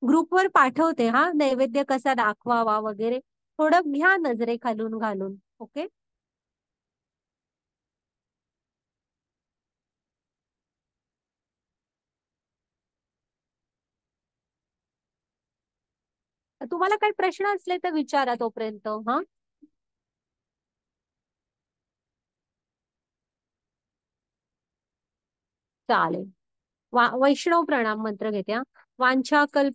Speaker 1: ग्रुपवर पाठवते हा, नैवेद्य कसा दाखवावा वगैरे, थोडं घ्या नजरे खालून घालून. ओके. तुम्हाला काही प्रश्न असले तर विचारा तोपर्यंत. हा, चालेल. वैष्णव प्रणाम मंत्र घेते. वांछा कल्प